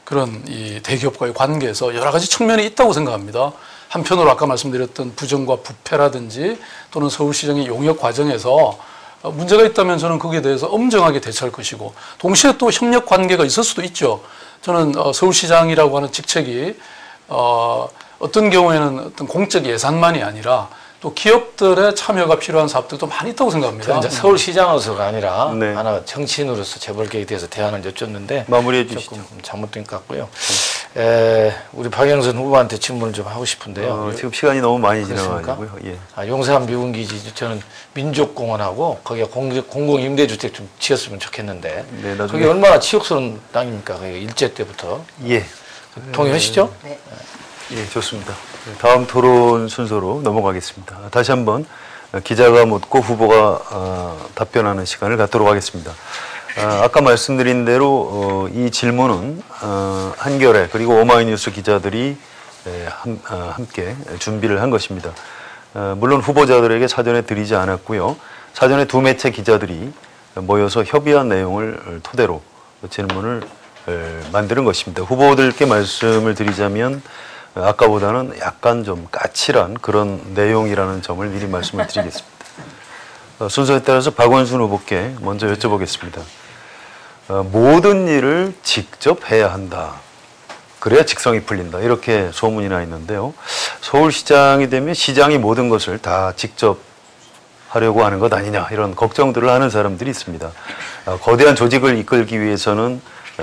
그런 이 대기업과의 관계에서 여러 가지 측면이 있다고 생각합니다. 한편으로 아까 말씀드렸던 부정과 부패라든지 또는 서울시장의 용역 과정에서 문제가 있다면 저는 거기에 대해서 엄정하게 대처할 것이고 동시에 또 협력 관계가 있을 수도 있죠. 저는 서울시장이라고 하는 직책이 어떤 경우에는 어떤 공적 예산만이 아니라 또 기업들의 참여가 필요한 사업들도 많이 있다고 생각합니다. 이제 서울시장으로서가 아니라 네. 하나 정치인으로서 재벌 개혁에 대해서 대안을 여쭙는데 마무리해 주시죠. 조금 잘못된 것 같고요. 우리 박영선 후보한테 질문을 좀 하고 싶은데요. 지금 시간이 너무 많이 그렇습니까? 지나가지고요. 예. 용산 미군기지 저는 민족공원하고 거기에 공공임대주택 좀 지었으면 좋겠는데 네, 나중에- 그게 얼마나 치욕스러운 땅입니까? 그게 일제 때부터. 예. 동의하시죠? 예, 좋습니다. 다음 토론 순서로 넘어가겠습니다. 다시 한번 기자가 묻고 후보가 답변하는 시간을 갖도록 하겠습니다. 아까 말씀드린 대로 이 질문은 한겨레 그리고 오마이뉴스 기자들이 함께 준비를 한 것입니다. 물론 후보자들에게 사전에 드리지 않았고요. 사전에 두 매체 기자들이 모여서 협의한 내용을 토대로 질문을 만드는 것입니다. 후보들께 말씀을 드리자면 아까보다는 약간 좀 까칠한 그런 내용이라는 점을 미리 말씀을 드리겠습니다. 순서에 따라서 박원순 후보께 먼저 여쭤보겠습니다. 모든 일을 직접 해야 한다. 그래야 직성이 풀린다. 이렇게 소문이 나 있는데요. 서울시장이 되면 시장이 모든 것을 다 직접 하려고 하는 것 아니냐 이런 걱정들을 하는 사람들이 있습니다. 거대한 조직을 이끌기 위해서는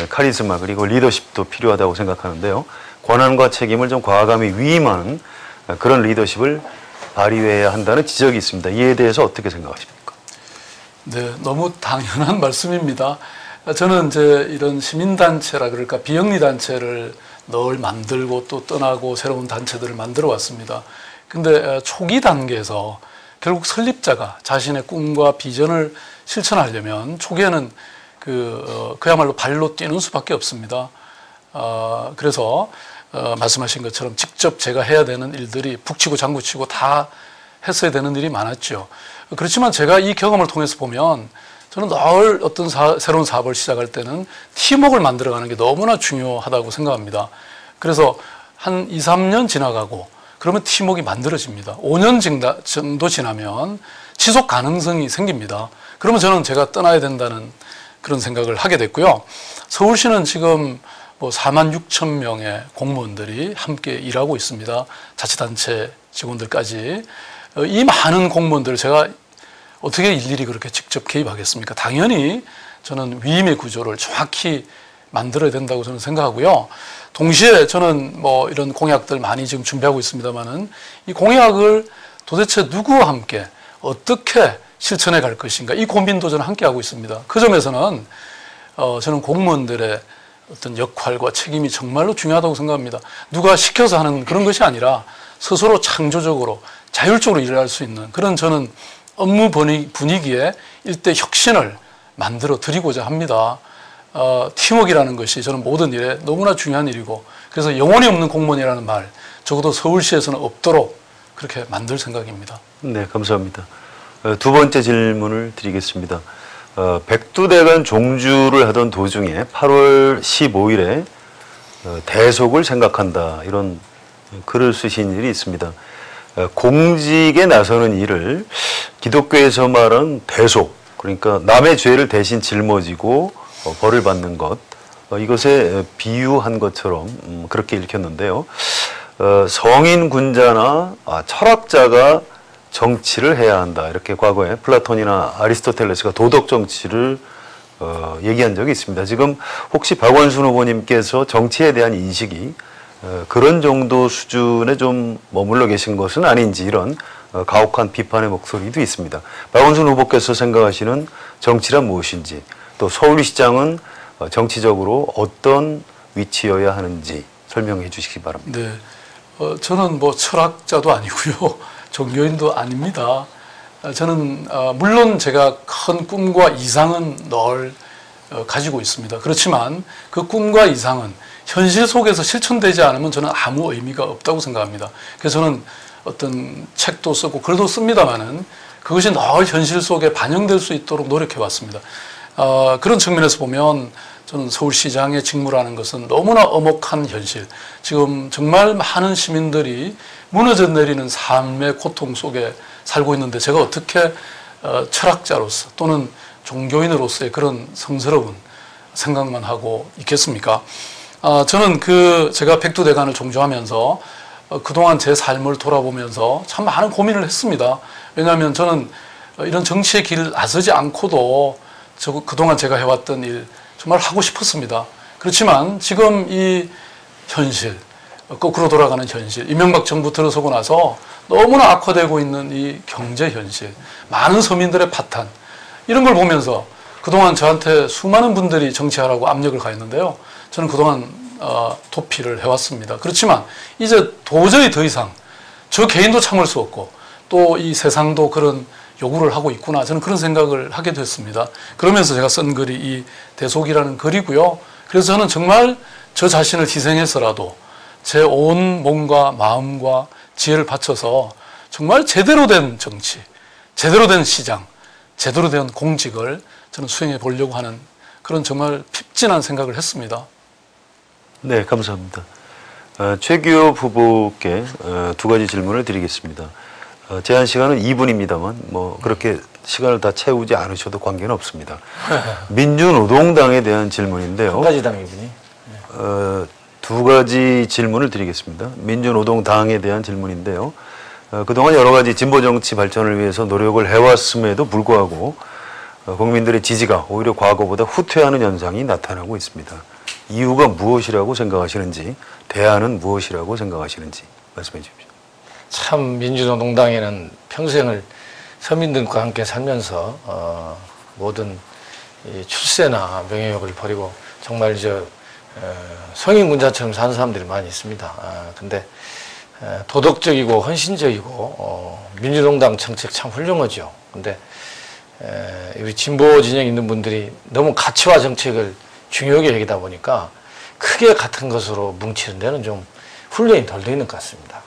카리스마 그리고 리더십도 필요하다고 생각하는데요. 권한과 책임을 좀 과감히 위임하는 그런 리더십을 발휘해야 한다는 지적이 있습니다. 이에 대해서 어떻게 생각하십니까? 네, 너무 당연한 말씀입니다. 저는 이제 이런 시민단체라 그럴까 비영리단체를 늘 만들고 또 떠나고 새로운 단체들을 만들어 왔습니다. 근데 초기 단계에서 결국 설립자가 자신의 꿈과 비전을 실천하려면 초기에는 그야말로 발로 뛰는 수밖에 없습니다. 그래서 말씀하신 것처럼 직접 제가 해야 되는 일들이 북치고 장구치고 다 했어야 되는 일이 많았죠. 그렇지만 제가 이 경험을 통해서 보면 저는 늘 어떤 새로운 사업을 시작할 때는 팀워크를 만들어가는 게 너무나 중요하다고 생각합니다. 그래서 한 2, 3년 지나가고 그러면 팀워크가 만들어집니다. 5년 정도 지나면 지속 가능성이 생깁니다. 그러면 저는 제가 떠나야 된다는 그런 생각을 하게 됐고요. 서울시는 지금 뭐 4만 6천 명의 공무원들이 함께 일하고 있습니다. 자치단체 직원들까지. 이 많은 공무원들을 제가 어떻게 일일이 그렇게 직접 개입하겠습니까? 당연히 저는 위임의 구조를 정확히 만들어야 된다고 저는 생각하고요. 동시에 저는 뭐 이런 공약들 많이 지금 준비하고 있습니다만은 이 공약을 도대체 누구와 함께 어떻게 실천해 갈 것인가 이 고민도 저는 함께 하고 있습니다. 그 점에서는 저는 공무원들의 어떤 역할과 책임이 정말로 중요하다고 생각합니다. 누가 시켜서 하는 그런 것이 아니라 스스로 창조적으로 자율적으로 일할 수 있는 그런 저는 업무 분위기에 일대 혁신을 만들어 드리고자 합니다. 팀워크라는 것이 저는 모든 일에 너무나 중요한 일이고 그래서 영혼이 없는 공무원이라는 말 적어도 서울시에서는 없도록 그렇게 만들 생각입니다. 네, 감사합니다. 두 번째 질문을 드리겠습니다. 백두대간 종주를 하던 도중에 8월 15일에 대속을 생각한다 이런 글을 쓰신 일이 있습니다. 공직에 나서는 일을 기독교에서 말하는 대속, 그러니까 남의 죄를 대신 짊어지고 벌을 받는 것, 이것에 비유한 것처럼 그렇게 읽혔는데요. 성인 군자나 철학자가 정치를 해야 한다. 이렇게 과거에 플라톤이나 아리스토텔레스가 도덕 정치를 얘기한 적이 있습니다. 지금 혹시 박원순 후보님께서 정치에 대한 인식이 그런 정도 수준에 좀 머물러 계신 것은 아닌지 이런 가혹한 비판의 목소리도 있습니다. 박원순 후보께서 생각하시는 정치란 무엇인지 또 서울시장은 정치적으로 어떤 위치여야 하는지 설명해 주시기 바랍니다. 네, 저는 뭐 철학자도 아니고요. 종교인도 아닙니다. 저는 물론 제가 큰 꿈과 이상은 늘 가지고 있습니다. 그렇지만 그 꿈과 이상은 현실 속에서 실천되지 않으면 저는 아무 의미가 없다고 생각합니다. 그래서 저는 어떤 책도 쓰고 글도 씁니다만은 그것이 늘 현실 속에 반영될 수 있도록 노력해 왔습니다. 그런 측면에서 보면 저는 서울시장의 직무라는 것은 너무나 엄혹한 현실, 지금 정말 많은 시민들이 무너져 내리는 삶의 고통 속에 살고 있는데 제가 어떻게 철학자로서 또는 종교인으로서의 그런 성스러운 생각만 하고 있겠습니까? 저는 제가 백두대간을 종주하면서 그동안 제 삶을 돌아보면서 참 많은 고민을 했습니다. 왜냐하면 저는 이런 정치의 길을 나서지 않고도 그동안 제가 해왔던 일 정말 하고 싶었습니다. 그렇지만 지금 이 현실, 거꾸로 돌아가는 현실, 이명박 정부 들어서고 나서 너무나 악화되고 있는 이 경제 현실, 많은 서민들의 파탄, 이런 걸 보면서 그동안 저한테 수많은 분들이 정치하라고 압력을 가했는데요. 저는 그동안 도피를 해왔습니다. 그렇지만 이제 도저히 더 이상 저 개인도 참을 수 없고 또 이 세상도 그런 요구를 하고 있구나, 저는 그런 생각을 하게 됐습니다. 그러면서 제가 쓴 글이 이 대속이라는 글이고요. 그래서 저는 정말 저 자신을 희생해서라도 제 온 몸과 마음과 지혜를 바쳐서 정말 제대로 된 정치, 제대로 된 시장, 제대로 된 공직을 저는 수행해 보려고 하는 그런 정말 핍진한 생각을 했습니다. 네, 감사합니다. 최규호 후보께 두 가지 질문을 드리겠습니다. 제한 시간은 2분입니다만 뭐 그렇게 시간을 다 채우지 않으셔도 관계는 없습니다. 민주노동당에 대한 질문인데요. 한 가지 당이군요. 두 가지 질문을 드리겠습니다. 민주노동당에 대한 질문인데요. 그동안 여러 가지 진보정치 발전을 위해서 노력을 해왔음에도 불구하고 국민들의 지지가 오히려 과거보다 후퇴하는 현상이 나타나고 있습니다. 이유가 무엇이라고 생각하시는지, 대안은 무엇이라고 생각하시는지 말씀해 주십시오. 참 민주노동당에는 평생을 서민들과 함께 살면서 모든 이 출세나 명예욕을 버리고 정말 성인군자처럼 사는 사람들이 많이 있습니다. 근데 도덕적이고 헌신적이고 민주노동당 정책 참 훌륭하죠. 근데 우리 진보 진영에 있는 분들이 너무 가치화 정책을 중요하게 여기다 보니까 크게 같은 것으로 뭉치는 데는 좀 훈련이 덜 돼 있는 것 같습니다.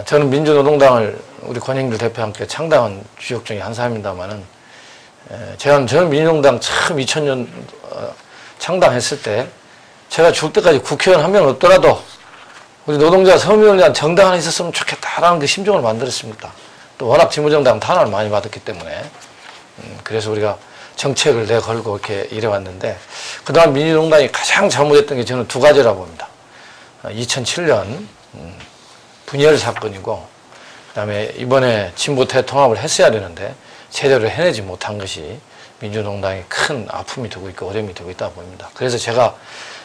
저는 민주노동당을 우리 권영길 대표와 함께 창당한 주역 중에 한 사람입니다만은 저는 민주노동당 처음 2000년 창당했을 때 제가 죽을 때까지 국회의원 한 명 없더라도 우리 노동자 서민을 위한 정당 하나 있었으면 좋겠다라는 그 심정을 만들었습니다. 또 워낙 진보정당 탄압을 많이 받았기 때문에 그래서 우리가 정책을 내걸고 이렇게 일해왔는데 그동안 민주노동당이 가장 잘못했던 게 저는 두 가지라고 봅니다. 2007년 분열 사건이고 그다음에 이번에 진보 대통합을 했어야 되는데 제대로 해내지 못한 것이 민주노동당에 큰 아픔이 되고 있고 어려움이 되고 있다고 봅니다. 그래서 제가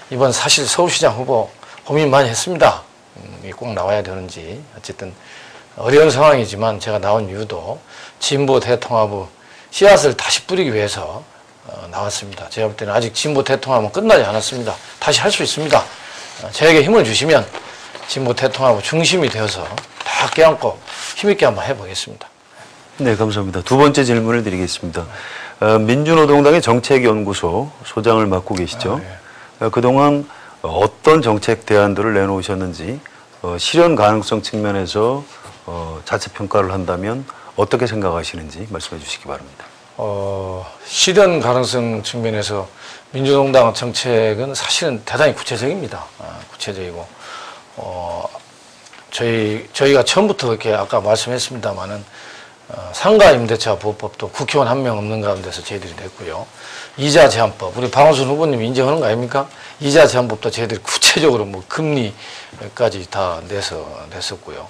이번 사실 서울시장 후보 고민 많이 했습니다. 꼭 나와야 되는지. 어쨌든 어려운 상황이지만 제가 나온 이유도 진보 대통합의 씨앗을 다시 뿌리기 위해서 나왔습니다. 제가 볼 때는 아직 진보 대통합은 끝나지 않았습니다. 다시 할 수 있습니다. 저에게 힘을 주시면 진보 대통합의 중심이 되어서 다 껴안고 힘있게 한번 해보겠습니다. 네, 감사합니다. 두 번째 질문을 드리겠습니다. 민주노동당의 정책연구소 소장을 맡고 계시죠. 네. 그동안 어떤 정책 대안들을 내놓으셨는지 실현 가능성 측면에서 자체 평가를 한다면 어떻게 생각하시는지 말씀해 주시기 바랍니다. 실현 가능성 측면에서 민주노동당 정책은 사실은 대단히 구체적입니다. 구체적이고 저희가 처음부터 이렇게 아까 말씀했습니다마는 상가 임대차 보호법도 국회의원 한 명 없는 가운데서 저희들이 냈고요. 이자 제한법, 우리 박원순 후보님 인정하는 거 아닙니까? 이자 제한법도 저희들이 구체적으로 뭐 금리까지 다 냈었고요.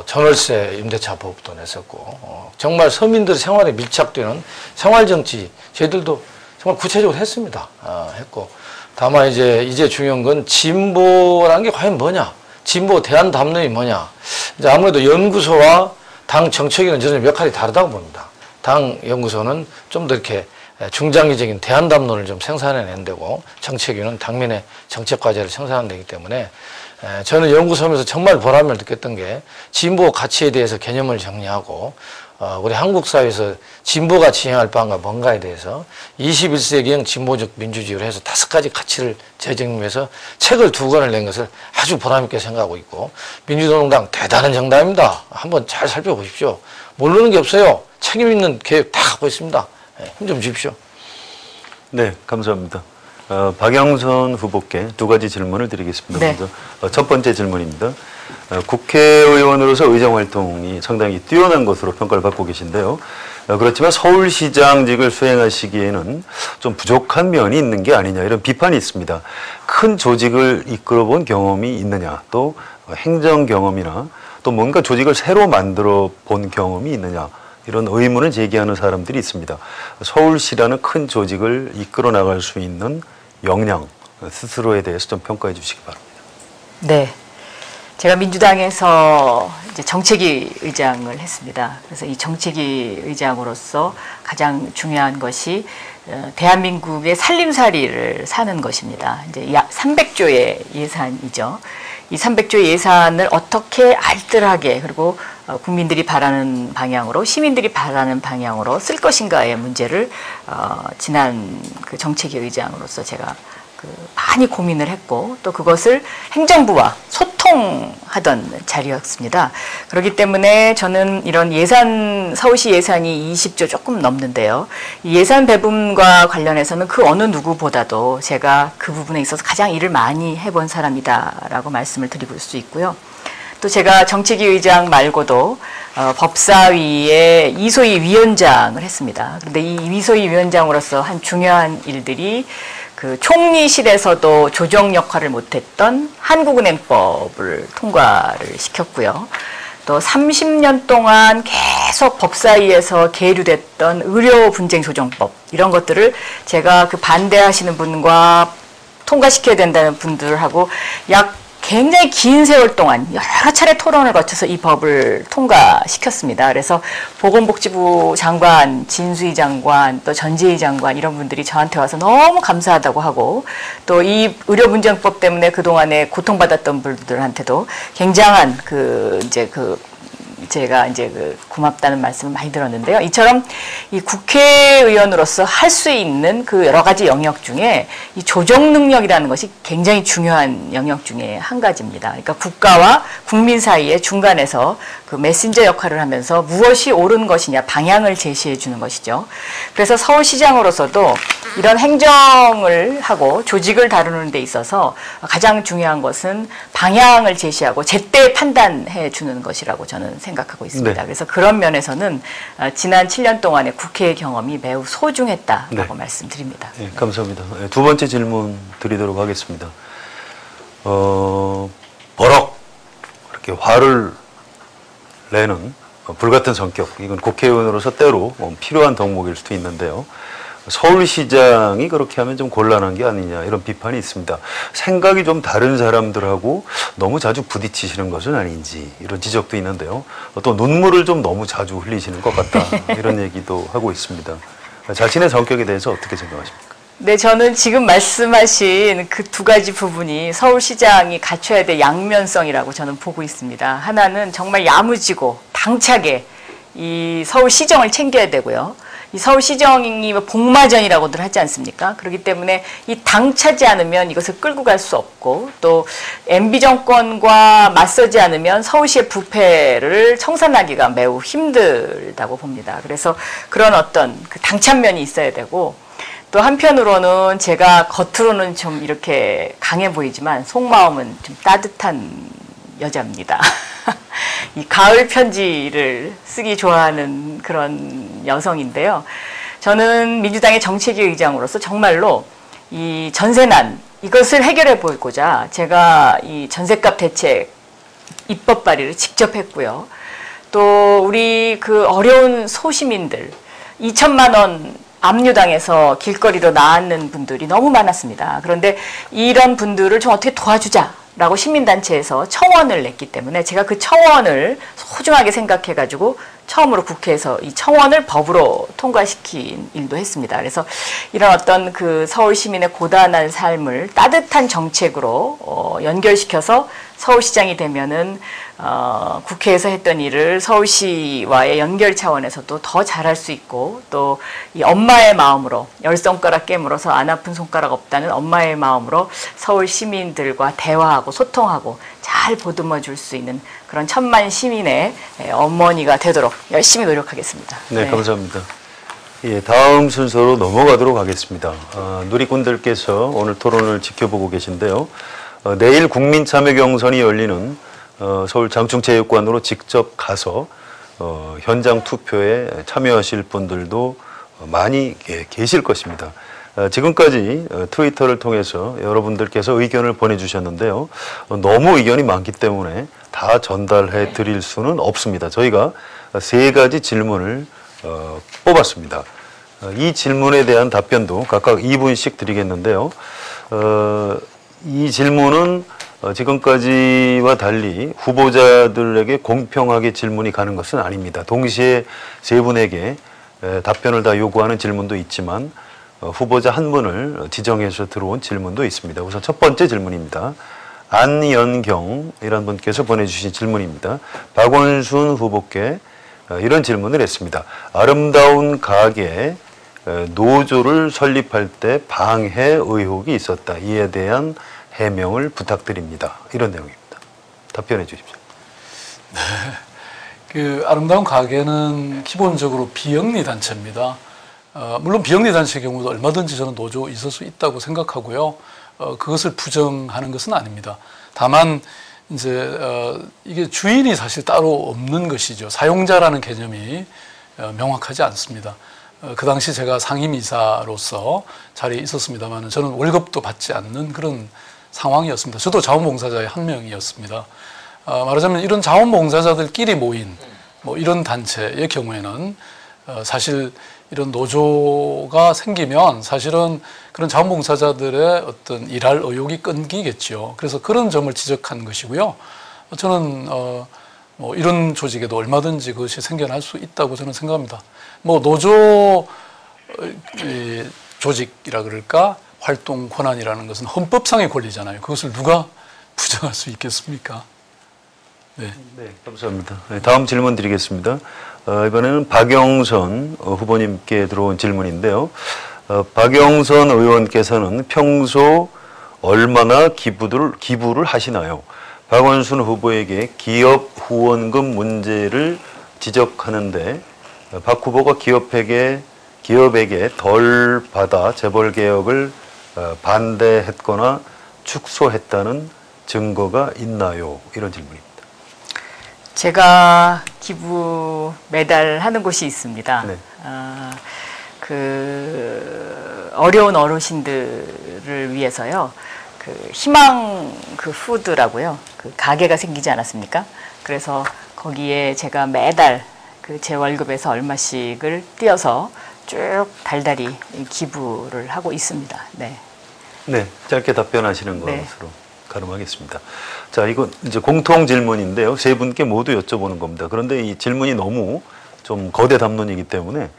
전월세 임대차 법도 냈었고, 정말 서민들의 생활에 밀착되는 생활정치, 저희들도 정말 구체적으로 했습니다. 했고, 다만 이제 중요한 건 진보라는 게 과연 뭐냐? 진보 대안 담론이 뭐냐? 이제 아무래도 연구소와 당 정책위는 전혀 역할이 다르다고 봅니다. 당 연구소는 좀 더 이렇게 중장기적인 대안 담론을 좀 생산해낸 데고 정책위는 당면의 정책 과제를 생산하는 데이기 때문에 저는 연구소면서 정말 보람을 느꼈던 게 진보 가치에 대해서 개념을 정리하고 우리 한국 사회에서 진보가 지향할 바가 뭔가에 대해서 21세기형 진보적 민주주의를 해서 5가지 가치를 재정립해서 책을 2권을 낸 것을 아주 보람있게 생각하고 있고 민주노동당 대단한 정당입니다. 한번 잘 살펴보십시오. 모르는 게 없어요. 책임 있는 계획 다 갖고 있습니다. 힘 좀 주십시오. 네, 감사합니다. 박영선 후보께 2가지 질문을 드리겠습니다. 네. 먼저 첫 번째 질문입니다. 국회의원으로서 의정활동이 상당히 뛰어난 것으로 평가를 받고 계신데요. 그렇지만 서울시장직을 수행하시기에는 좀 부족한 면이 있는 게 아니냐 이런 비판이 있습니다. 큰 조직을 이끌어본 경험이 있느냐, 또 행정 경험이나 또 뭔가 조직을 새로 만들어 본 경험이 있느냐 이런 의문을 제기하는 사람들이 있습니다. 서울시라는 큰 조직을 이끌어 나갈 수 있는 역량 스스로에 대해서 좀 평가해 주시기 바랍니다. 네. 제가 민주당에서 이제 정책위 의장을 했습니다. 그래서 이 정책위 의장으로서 가장 중요한 것이 대한민국의 살림살이를 사는 것입니다. 이제 약 300조의 예산이죠. 이 300조 예산을 어떻게 알뜰하게 그리고 국민들이 바라는 방향으로 시민들이 바라는 방향으로 쓸 것인가의 문제를 지난 그 정책위 의장으로서 제가 많이 고민을 했고 또 그것을 행정부와 소통하던 자리였습니다. 그렇기 때문에 저는 이런 서울시 예산이 20조 조금 넘는데요. 이 예산 배분과 관련해서는 그 어느 누구보다도 제가 그 부분에 있어서 가장 일을 많이 해본 사람이다라고 말씀을 드리고 수 있고요. 또 제가 정책위 의장 말고도 법사위의 이소희 위원장을 했습니다. 그런데 이 이소희 위원장으로서 한 중요한 일들이 그 총리실에서도 조정 역할을 못했던 한국은행법을 통과를 시켰고요. 또 30년 동안 계속 법사위에서 계류됐던 의료분쟁조정법 이런 것들을 제가 그 반대하시는 분과 통과시켜야 된다는 분들하고 굉장히 긴 세월 동안 여러 차례 토론을 거쳐서 이 법을 통과시켰습니다. 그래서 보건복지부 장관, 진수희 장관, 또 전재희 장관 이런 분들이 저한테 와서 너무 감사하다고 하고 또 이 의료분쟁법 때문에 그동안에 고통받았던 분들한테도 굉장한 제가 고맙다는 말씀을 많이 들었는데요. 이처럼 이 국회의원으로서 할 수 있는 그 여러 가지 영역 중에 이 조정 능력이라는 것이 굉장히 중요한 영역 중에 한 가지입니다. 그러니까 국가와 국민 사이에 중간에서 그 메신저 역할을 하면서 무엇이 옳은 것이냐 방향을 제시해 주는 것이죠. 그래서 서울시장으로서도 이런 행정을 하고 조직을 다루는 데 있어서 가장 중요한 것은 방향을 제시하고 제때 판단해 주는 것이라고 저는 생각하고 있습니다. 네. 그래서 그런 면에서는 지난 7년 동안의 국회 경험이 매우 소중했다라고 말씀드립니다. 네, 감사합니다. 네, 두 번째 질문 드리도록 하겠습니다. 버럭 이렇게 화를 내는 불같은 성격, 이건 국회의원으로서 때로 필요한 덕목일 수도 있는데요. 서울시장이 그렇게 하면 좀 곤란한 게 아니냐 이런 비판이 있습니다. 생각이 좀 다른 사람들하고 너무 자주 부딪히시는 것은 아닌지 이런 지적도 있는데요. 또 눈물을 좀 너무 자주 흘리시는 것 같다 이런 얘기도 하고 있습니다. 자신의 성격에 대해서 어떻게 생각하십니까? 네, 저는 지금 말씀하신 그 두 가지 부분이 서울시장이 갖춰야 될 양면성이라고 저는 보고 있습니다. 하나는 정말 야무지고 당차게 이 서울시정을 챙겨야 되고요. 이 서울시정이 복마전이라고들 하지 않습니까? 그렇기 때문에 이 당차지 않으면 이것을 끌고 갈 수 없고 또 MB 정권과 맞서지 않으면 서울시의 부패를 청산하기가 매우 힘들다고 봅니다. 그래서 그런 어떤 그 당찬 면이 있어야 되고 또 한편으로는 제가 겉으로는 좀 이렇게 강해 보이지만 속마음은 좀 따뜻한 여자입니다. 이 가을 편지를 쓰기 좋아하는 그런 여성인데요. 저는 민주당의 정책위 의장으로서 정말로 이 전세난 이것을 해결해 보고자 제가 이 전세값 대책 입법 발의를 직접 했고요. 또 우리 그 어려운 소시민들 2천만 원 압류당해서 길거리로 나앉는 분들이 너무 많았습니다. 그런데 이런 분들을 좀 어떻게 도와주자라고 시민단체에서 청원을 냈기 때문에 제가 그 청원을 소중하게 생각해가지고 처음으로 국회에서 이 청원을 법으로 통과시킨 일도 했습니다. 그래서 이런 어떤 그 서울 시민의 고단한 삶을 따뜻한 정책으로 연결시켜서 서울시장이 되면은 국회에서 했던 일을 서울시와의 연결 차원에서도 더 잘할 수 있고 또 이 엄마의 마음으로 열 손가락 깨물어서 안 아픈 손가락 없다는 엄마의 마음으로 서울 시민들과 대화하고 소통하고 잘 보듬어 줄 수 있는 그런 천만 시민의 어머니가 되도록 열심히 노력하겠습니다. 네, 감사합니다. 예, 다음 순서로 넘어가도록 하겠습니다. 누리꾼들께서 오늘 토론을 지켜보고 계신데요. 내일 국민참여경선이 열리는 서울 장충체육관으로 직접 가서 현장 투표에 참여하실 분들도 많이 계실 것입니다. 지금까지 트위터를 통해서 여러분들께서 의견을 보내주셨는데요. 너무 의견이 많기 때문에 다 전달해 드릴 수는 없습니다. 저희가 세 가지 질문을 뽑았습니다. 이 질문에 대한 답변도 각각 2분씩 드리겠는데요. 이 질문은 지금까지와 달리 후보자들에게 공평하게 질문이 가는 것은 아닙니다. 동시에 세 분에게 답변을 다 요구하는 질문도 있지만 후보자 한 분을 지정해서 들어온 질문도 있습니다. 우선 첫 번째 질문입니다. 안연경이라는 분께서 보내주신 질문입니다. 박원순 후보께 이런 질문을 했습니다. 아름다운 가게 노조를 설립할 때 방해 의혹이 있었다. 이에 대한 해명을 부탁드립니다. 이런 내용입니다. 답변해 주십시오. 네. 그 아름다운 가게는 기본적으로 비영리 단체입니다. 물론 비영리 단체의 경우도 얼마든지 저는 노조 있을 수 있다고 생각하고요. 그것을 부정하는 것은 아닙니다. 다만 이제 이게 주인이 사실 따로 없는 것이죠. 사용자라는 개념이 명확하지 않습니다. 그 당시 제가 상임이사로서 자리에 있었습니다만 저는 월급도 받지 않는 그런 상황이었습니다. 저도 자원봉사자의 한 명이었습니다. 말하자면 이런 자원봉사자들끼리 모인 뭐 이런 단체의 경우에는 사실 이런 노조가 생기면 사실은 그런 자원봉사자들의 어떤 일할 의욕이 끊기겠죠. 그래서 그런 점을 지적한 것이고요. 저는 뭐 이런 조직에도 얼마든지 그것이 생겨날 수 있다고 저는 생각합니다. 뭐 노조 조직이라 그럴까 활동 권한이라는 것은 헌법상의 권리잖아요. 그것을 누가 부정할 수 있겠습니까? 네, 감사합니다. 다음 질문 드리겠습니다. 이번에는 박영선 후보님께 들어온 질문인데요. 박영선 의원께서는 평소 얼마나 기부를 하시나요? 박원순 후보에게 기업 후원금 문제를 지적하는데 박 후보가 기업에게 덜 받아 재벌 개혁을 반대했거나 축소했다는 증거가 있나요? 이런 질문입니다. 제가 기부 매달 하는 곳이 있습니다. 네. 어려운 어르신들을 위해서요. 희망 푸드라고요. 가게가 생기지 않았습니까? 그래서 거기에 제가 매달 제 월급에서 얼마씩을 띄어서 쭉 달달이 기부를 하고 있습니다. 네. 네, 짧게 답변하시는 네. 것으로 가름하겠습니다. 자, 이건 이제 공통 질문인데요. 세 분께 모두 여쭤보는 겁니다. 그런데 이 질문이 너무 좀 거대 담론이기 때문에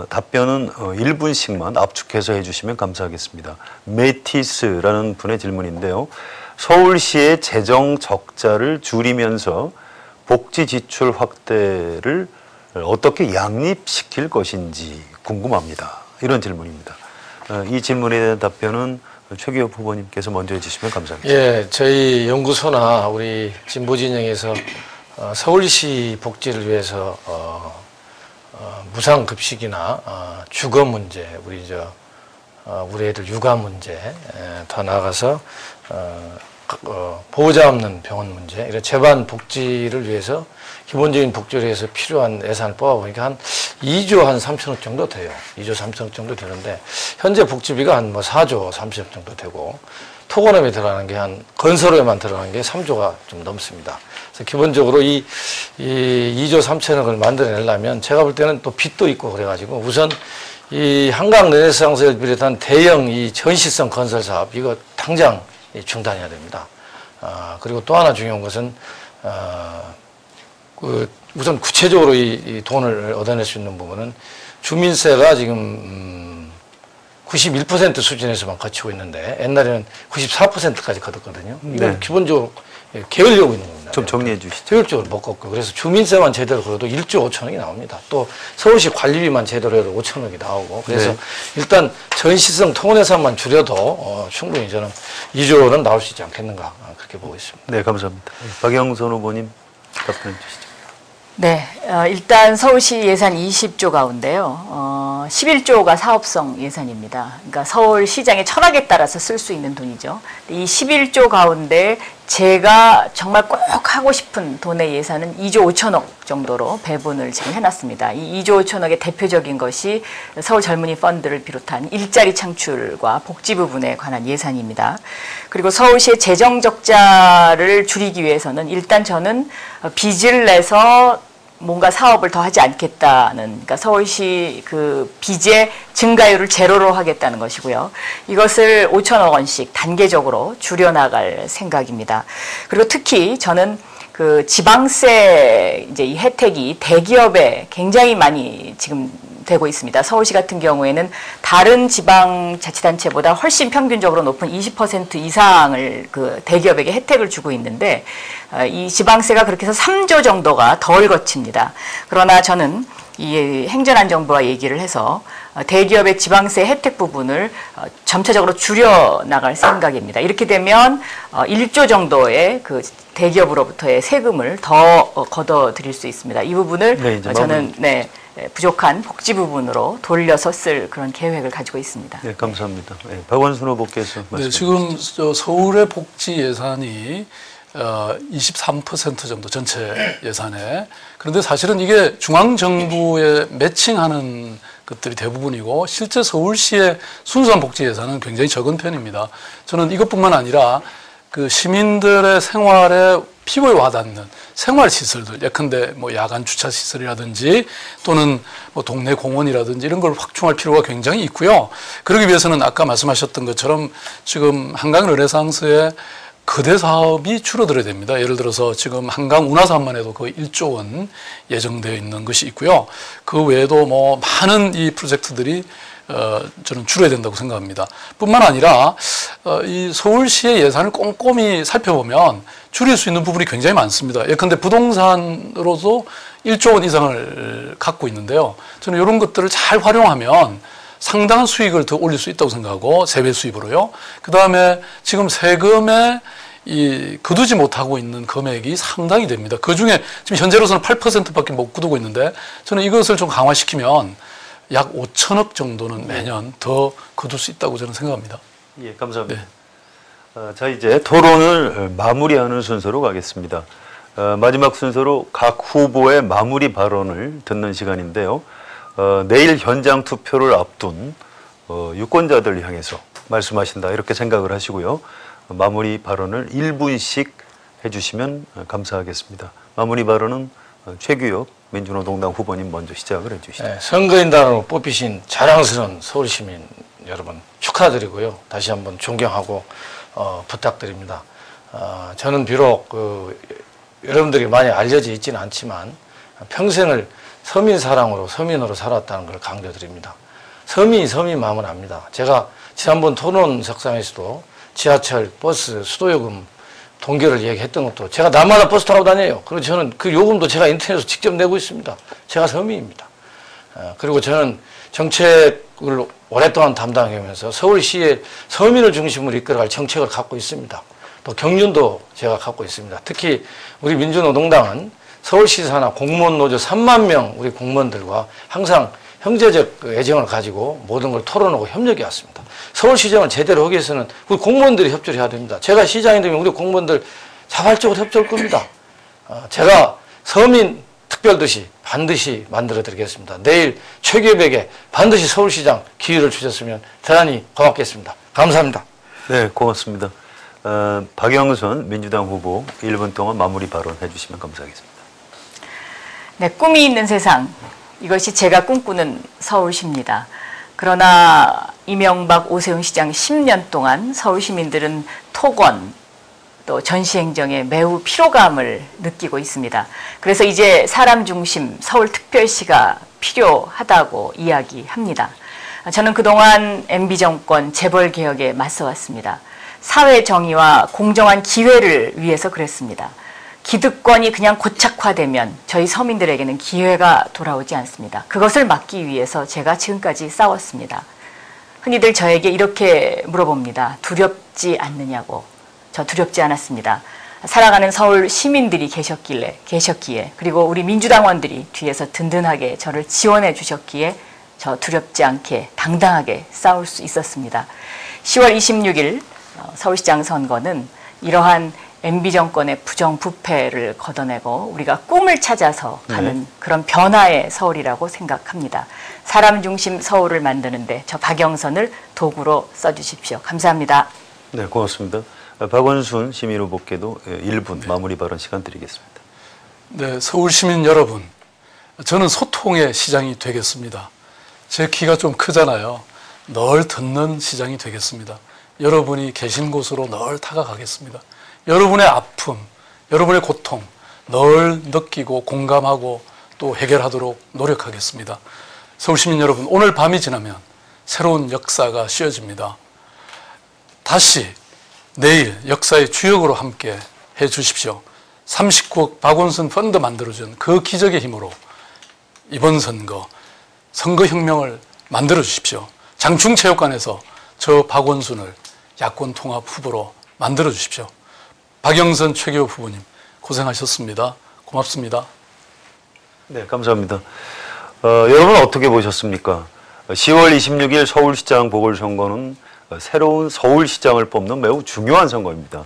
답변은 1분씩만 압축해서 해주시면 감사하겠습니다. 메티스라는 분의 질문인데요. 서울시의 재정 적자를 줄이면서 복지 지출 확대를 어떻게 양립시킬 것인지 궁금합니다. 이런 질문입니다. 이 질문에 대한 답변은 최기업 후보님께서 먼저 해주시면 감사하겠습니다. 예, 저희 연구소나 우리 진보진영에서 서울시 복지를 위해서 무상급식이나 주거 문제, 우리 애들 육아 문제, 더 나아가서 보호자 없는 병원 문제, 이런 재반 복지를 위해서 기본적인 복지를 위해서 필요한 예산을 뽑아보니까 한 2조 한 3천억 정도 돼요. 2조 3천억 정도 되는데 현재 복지비가 한 4조 30억 정도 되고 토건업에 들어가는 게 한 건설에만 들어가는 게 3조가 좀 넘습니다. 그래서 기본적으로 이 2조 3천억을 만들어내려면 제가 볼 때는 또 빚도 있고 그래가지고 우선 이 한강 르네상스를 비롯한 대형 이 전시성 건설 사업 이거 당장 중단해야 됩니다. 그리고 또 하나 중요한 것은 우선 구체적으로 이 돈을 얻어낼 수 있는 부분은 주민세가 지금 91% 수준에서만 거치고 있는데 옛날에는 94%까지 걷었거든요. 이건 네. 기본적으로 게을려고 있는 겁니다. 좀 정리해 주시죠. 효율적으로 못 걷고 그래서 주민세만 제대로 걸어도 1조 5천억이 나옵니다. 또 서울시 관리비만 제대로 해도 5천억이 나오고 그래서 네. 일단 전시성 통원 예산만 줄여도 충분히 저는 2조는 나올 수 있지 않겠는가 그렇게 보고 있습니다. 네, 감사합니다. 박영선 후보님 답변해 주시죠. 네, 일단 서울시 예산 20조 가운데요, 11조가 사업성 예산입니다. 그러니까 서울시장의 철학에 따라서 쓸 수 있는 돈이죠. 이 11조 가운데 제가 정말 꼭 하고 싶은 돈의 예산은 2조 5천억 정도로 배분을 지금 해놨습니다. 이 2조 5천억의 대표적인 것이 서울 젊은이 펀드를 비롯한 일자리 창출과 복지 부분에 관한 예산입니다. 그리고 서울시의 재정 적자를 줄이기 위해서는 일단 저는 빚을 내서 뭔가 사업을 더 하지 않겠다는, 그러니까 서울시 그 빚의 증가율을 제로로 하겠다는 것이고요. 이것을 5천억 원씩 단계적으로 줄여나갈 생각입니다. 그리고 특히 저는 그 지방세 이제 이 혜택이 대기업에 굉장히 많이 지금 되고 있습니다. 서울시 같은 경우에는 다른 지방자치단체보다 훨씬 평균적으로 높은 20% 이상을 그 대기업에게 혜택을 주고 있는데 이 지방세가 그렇게 해서 3조 정도가 덜 거칩니다. 그러나 저는 이 행정안정부와 얘기를 해서 대기업의 지방세 혜택 부분을 점차적으로 줄여 나갈 생각입니다. 이렇게 되면 1조 정도의 그 대기업으로부터의 세금을 더 걷어 드릴 수 있습니다. 이 부분을 네, 이제 저는 부족한 복지 부분으로 돌려서 쓸 그런 계획을 가지고 있습니다. 네, 감사합니다. 네, 박원순 후보께서 말씀해 지금 서울의 복지 예산이 23% 정도 전체 예산에. 그런데 사실은 이게 중앙정부에 매칭하는 것들이 대부분이고 실제 서울시의 순수한 복지 예산은 굉장히 적은 편입니다. 저는 이것뿐만 아니라 그 시민들의 생활에 피부에 와닿는 생활 시설들, 예컨대 뭐 야간 주차 시설이라든지 또는 뭐 동네 공원이라든지 이런 걸 확충할 필요가 굉장히 있고요. 그러기 위해서는 아까 말씀하셨던 것처럼 지금 한강 르네상스의 거대 사업이 줄어들어야 됩니다. 예를 들어서 지금 한강 운하 사업만 해도 거의 1조 원 예정되어 있는 것이 있고요. 그 외에도 뭐 많은 이 프로젝트들이 저는 줄여야 된다고 생각합니다. 뿐만 아니라 이 서울시의 예산을 꼼꼼히 살펴보면 줄일 수 있는 부분이 굉장히 많습니다. 예컨대 부동산으로도 1조 원 이상을 갖고 있는데요. 저는 이런 것들을 잘 활용하면 상당한 수익을 더 올릴 수 있다고 생각하고, 세배 수입으로요. 그 다음에 지금 세금에 거두지 못하고 있는 금액이 상당히 됩니다. 그 중에 지금 현재로서는 8%밖에 못 거두고 있는데, 저는 이것을 좀 강화시키면 약 5천억 정도는 매년 더 거둘 수 있다고 저는 생각합니다. 예, 감사합니다. 네. 자, 이제 토론을 마무리하는 순서로 가겠습니다. 마지막 순서로 각 후보의 마무리 발언을 듣는 시간인데요. 내일 현장 투표를 앞둔 유권자들 향해서 말씀하신다 이렇게 생각을 하시고요. 마무리 발언을 1분씩 해주시면 감사하겠습니다. 마무리 발언은 최규혁 민주노동당 후보님 먼저 시작을 해주시죠. 네, 선거인단으로 뽑히신 자랑스러운 서울시민 여러분 축하드리고요. 다시 한번 존경하고 부탁드립니다. 저는 비록 여러분들이 많이 알려져 있지는 않지만 평생을 서민 사랑으로 서민으로 살았다는 걸 강조드립니다. 서민이 서민 마음을 압니다. 제가 지난번 토론 석상에서도 지하철, 버스, 수도요금 동결을 얘기했던 것도 제가 날마다 버스 타고 다녀요. 그리고 저는 그 요금도 제가 인터넷에서 직접 내고 있습니다. 제가 서민입니다. 그리고 저는 정책을 오랫동안 담당하면서 서울시의 서민을 중심으로 이끌어갈 정책을 갖고 있습니다. 또 경륜도 제가 갖고 있습니다. 특히 우리 민주노동당은 서울시 산하 공무원 노조 3만 명 우리 공무원들과 항상 형제적 애정을 가지고 모든 걸 토론하고 협력해 왔습니다. 서울시장을 제대로 하기 위해서는 우리 공무원들이 협조를 해야 됩니다. 제가 시장이 되면 우리 공무원들 자발적으로 협조할 겁니다. 제가 서민 특별도시 반드시 만들어 드리겠습니다. 내일 최규백에 반드시 서울시장 기회를 주셨으면 대단히 고맙겠습니다. 감사합니다. 네, 고맙습니다. 박영선 민주당 후보 1분 동안 마무리 발언해 주시면 감사하겠습니다. 네, 꿈이 있는 세상. 이것이 제가 꿈꾸는 서울시입니다. 그러나 이명박 오세훈 시장 10년 동안 서울 시민들은 토건 또 전시행정에 매우 피로감을 느끼고 있습니다. 그래서 이제 사람 중심 서울특별시가 필요하다고 이야기합니다. 저는 그동안 MB 정권 재벌개혁에 맞서왔습니다. 사회 정의와 공정한 기회를 위해서 그랬습니다. 기득권이 그냥 고착화되면 저희 서민들에게는 기회가 돌아오지 않습니다. 그것을 막기 위해서 제가 지금까지 싸웠습니다. 흔히들 저에게 이렇게 물어봅니다. 두렵지 않느냐고. 저 두렵지 않았습니다. 살아가는 서울 시민들이 계셨기에 그리고 우리 민주당원들이 뒤에서 든든하게 저를 지원해 주셨기에 저 두렵지 않게 당당하게 싸울 수 있었습니다. 10월 26일 서울시장 선거는 이러한 MB 정권의 부정부패를 걷어내고 우리가 꿈을 찾아서 가는 그런 변화의 서울이라고 생각합니다. 사람 중심 서울을 만드는데 저 박영선을 도구로 써주십시오. 감사합니다. 네, 고맙습니다. 박원순 시민 후보께도 1분 마무리 발언 시간 드리겠습니다. 네, 서울 시민 여러분, 저는 소통의 시장이 되겠습니다. 제 키가 좀 크잖아요. 늘 듣는 시장이 되겠습니다. 여러분이 계신 곳으로 늘 다가가겠습니다. 여러분의 아픔, 여러분의 고통 늘 느끼고 공감하고 또 해결하도록 노력하겠습니다. 서울시민 여러분, 오늘 밤이 지나면 새로운 역사가 씌워집니다. 다시 내일 역사의 주역으로 함께 해주십시오. 39억 박원순 펀드 만들어준 그 기적의 힘으로 이번 선거혁명을 만들어 주십시오. 장충체육관에서 저 박원순을 야권 통합 후보로 만들어 주십시오. 박영선 최규혁 후보님 고생하셨습니다. 고맙습니다. 네, 감사합니다. 여러분 어떻게 보셨습니까? 10월 26일 서울시장 보궐선거는 새로운 서울시장을 뽑는 매우 중요한 선거입니다.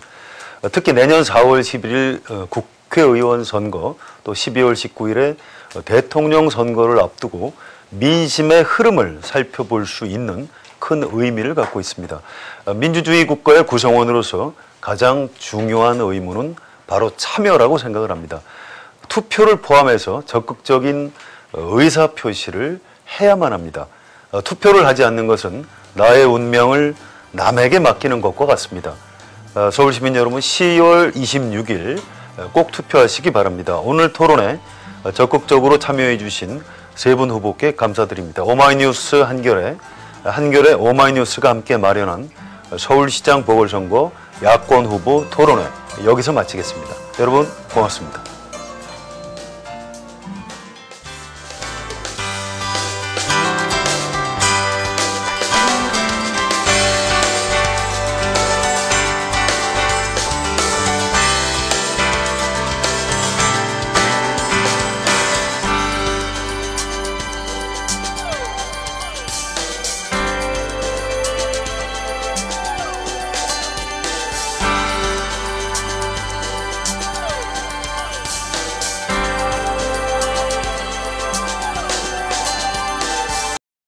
특히 내년 4월 11일 국회의원 선거 또 12월 19일에 대통령 선거를 앞두고 민심의 흐름을 살펴볼 수 있는 큰 의미를 갖고 있습니다. 민주주의 국가의 구성원으로서 가장 중요한 의무는 바로 참여라고 생각을 합니다. 투표를 포함해서 적극적인 의사 표시를 해야만 합니다. 투표를 하지 않는 것은 나의 운명을 남에게 맡기는 것과 같습니다. 서울시민 여러분 10월 26일 꼭 투표하시기 바랍니다. 오늘 토론에 적극적으로 참여해 주신 세 분 후보께 감사드립니다. 오마이뉴스 한겨레 오마이뉴스가 함께 마련한 서울시장 보궐선거 야권 후보 토론회 여기서 마치겠습니다. 여러분 고맙습니다.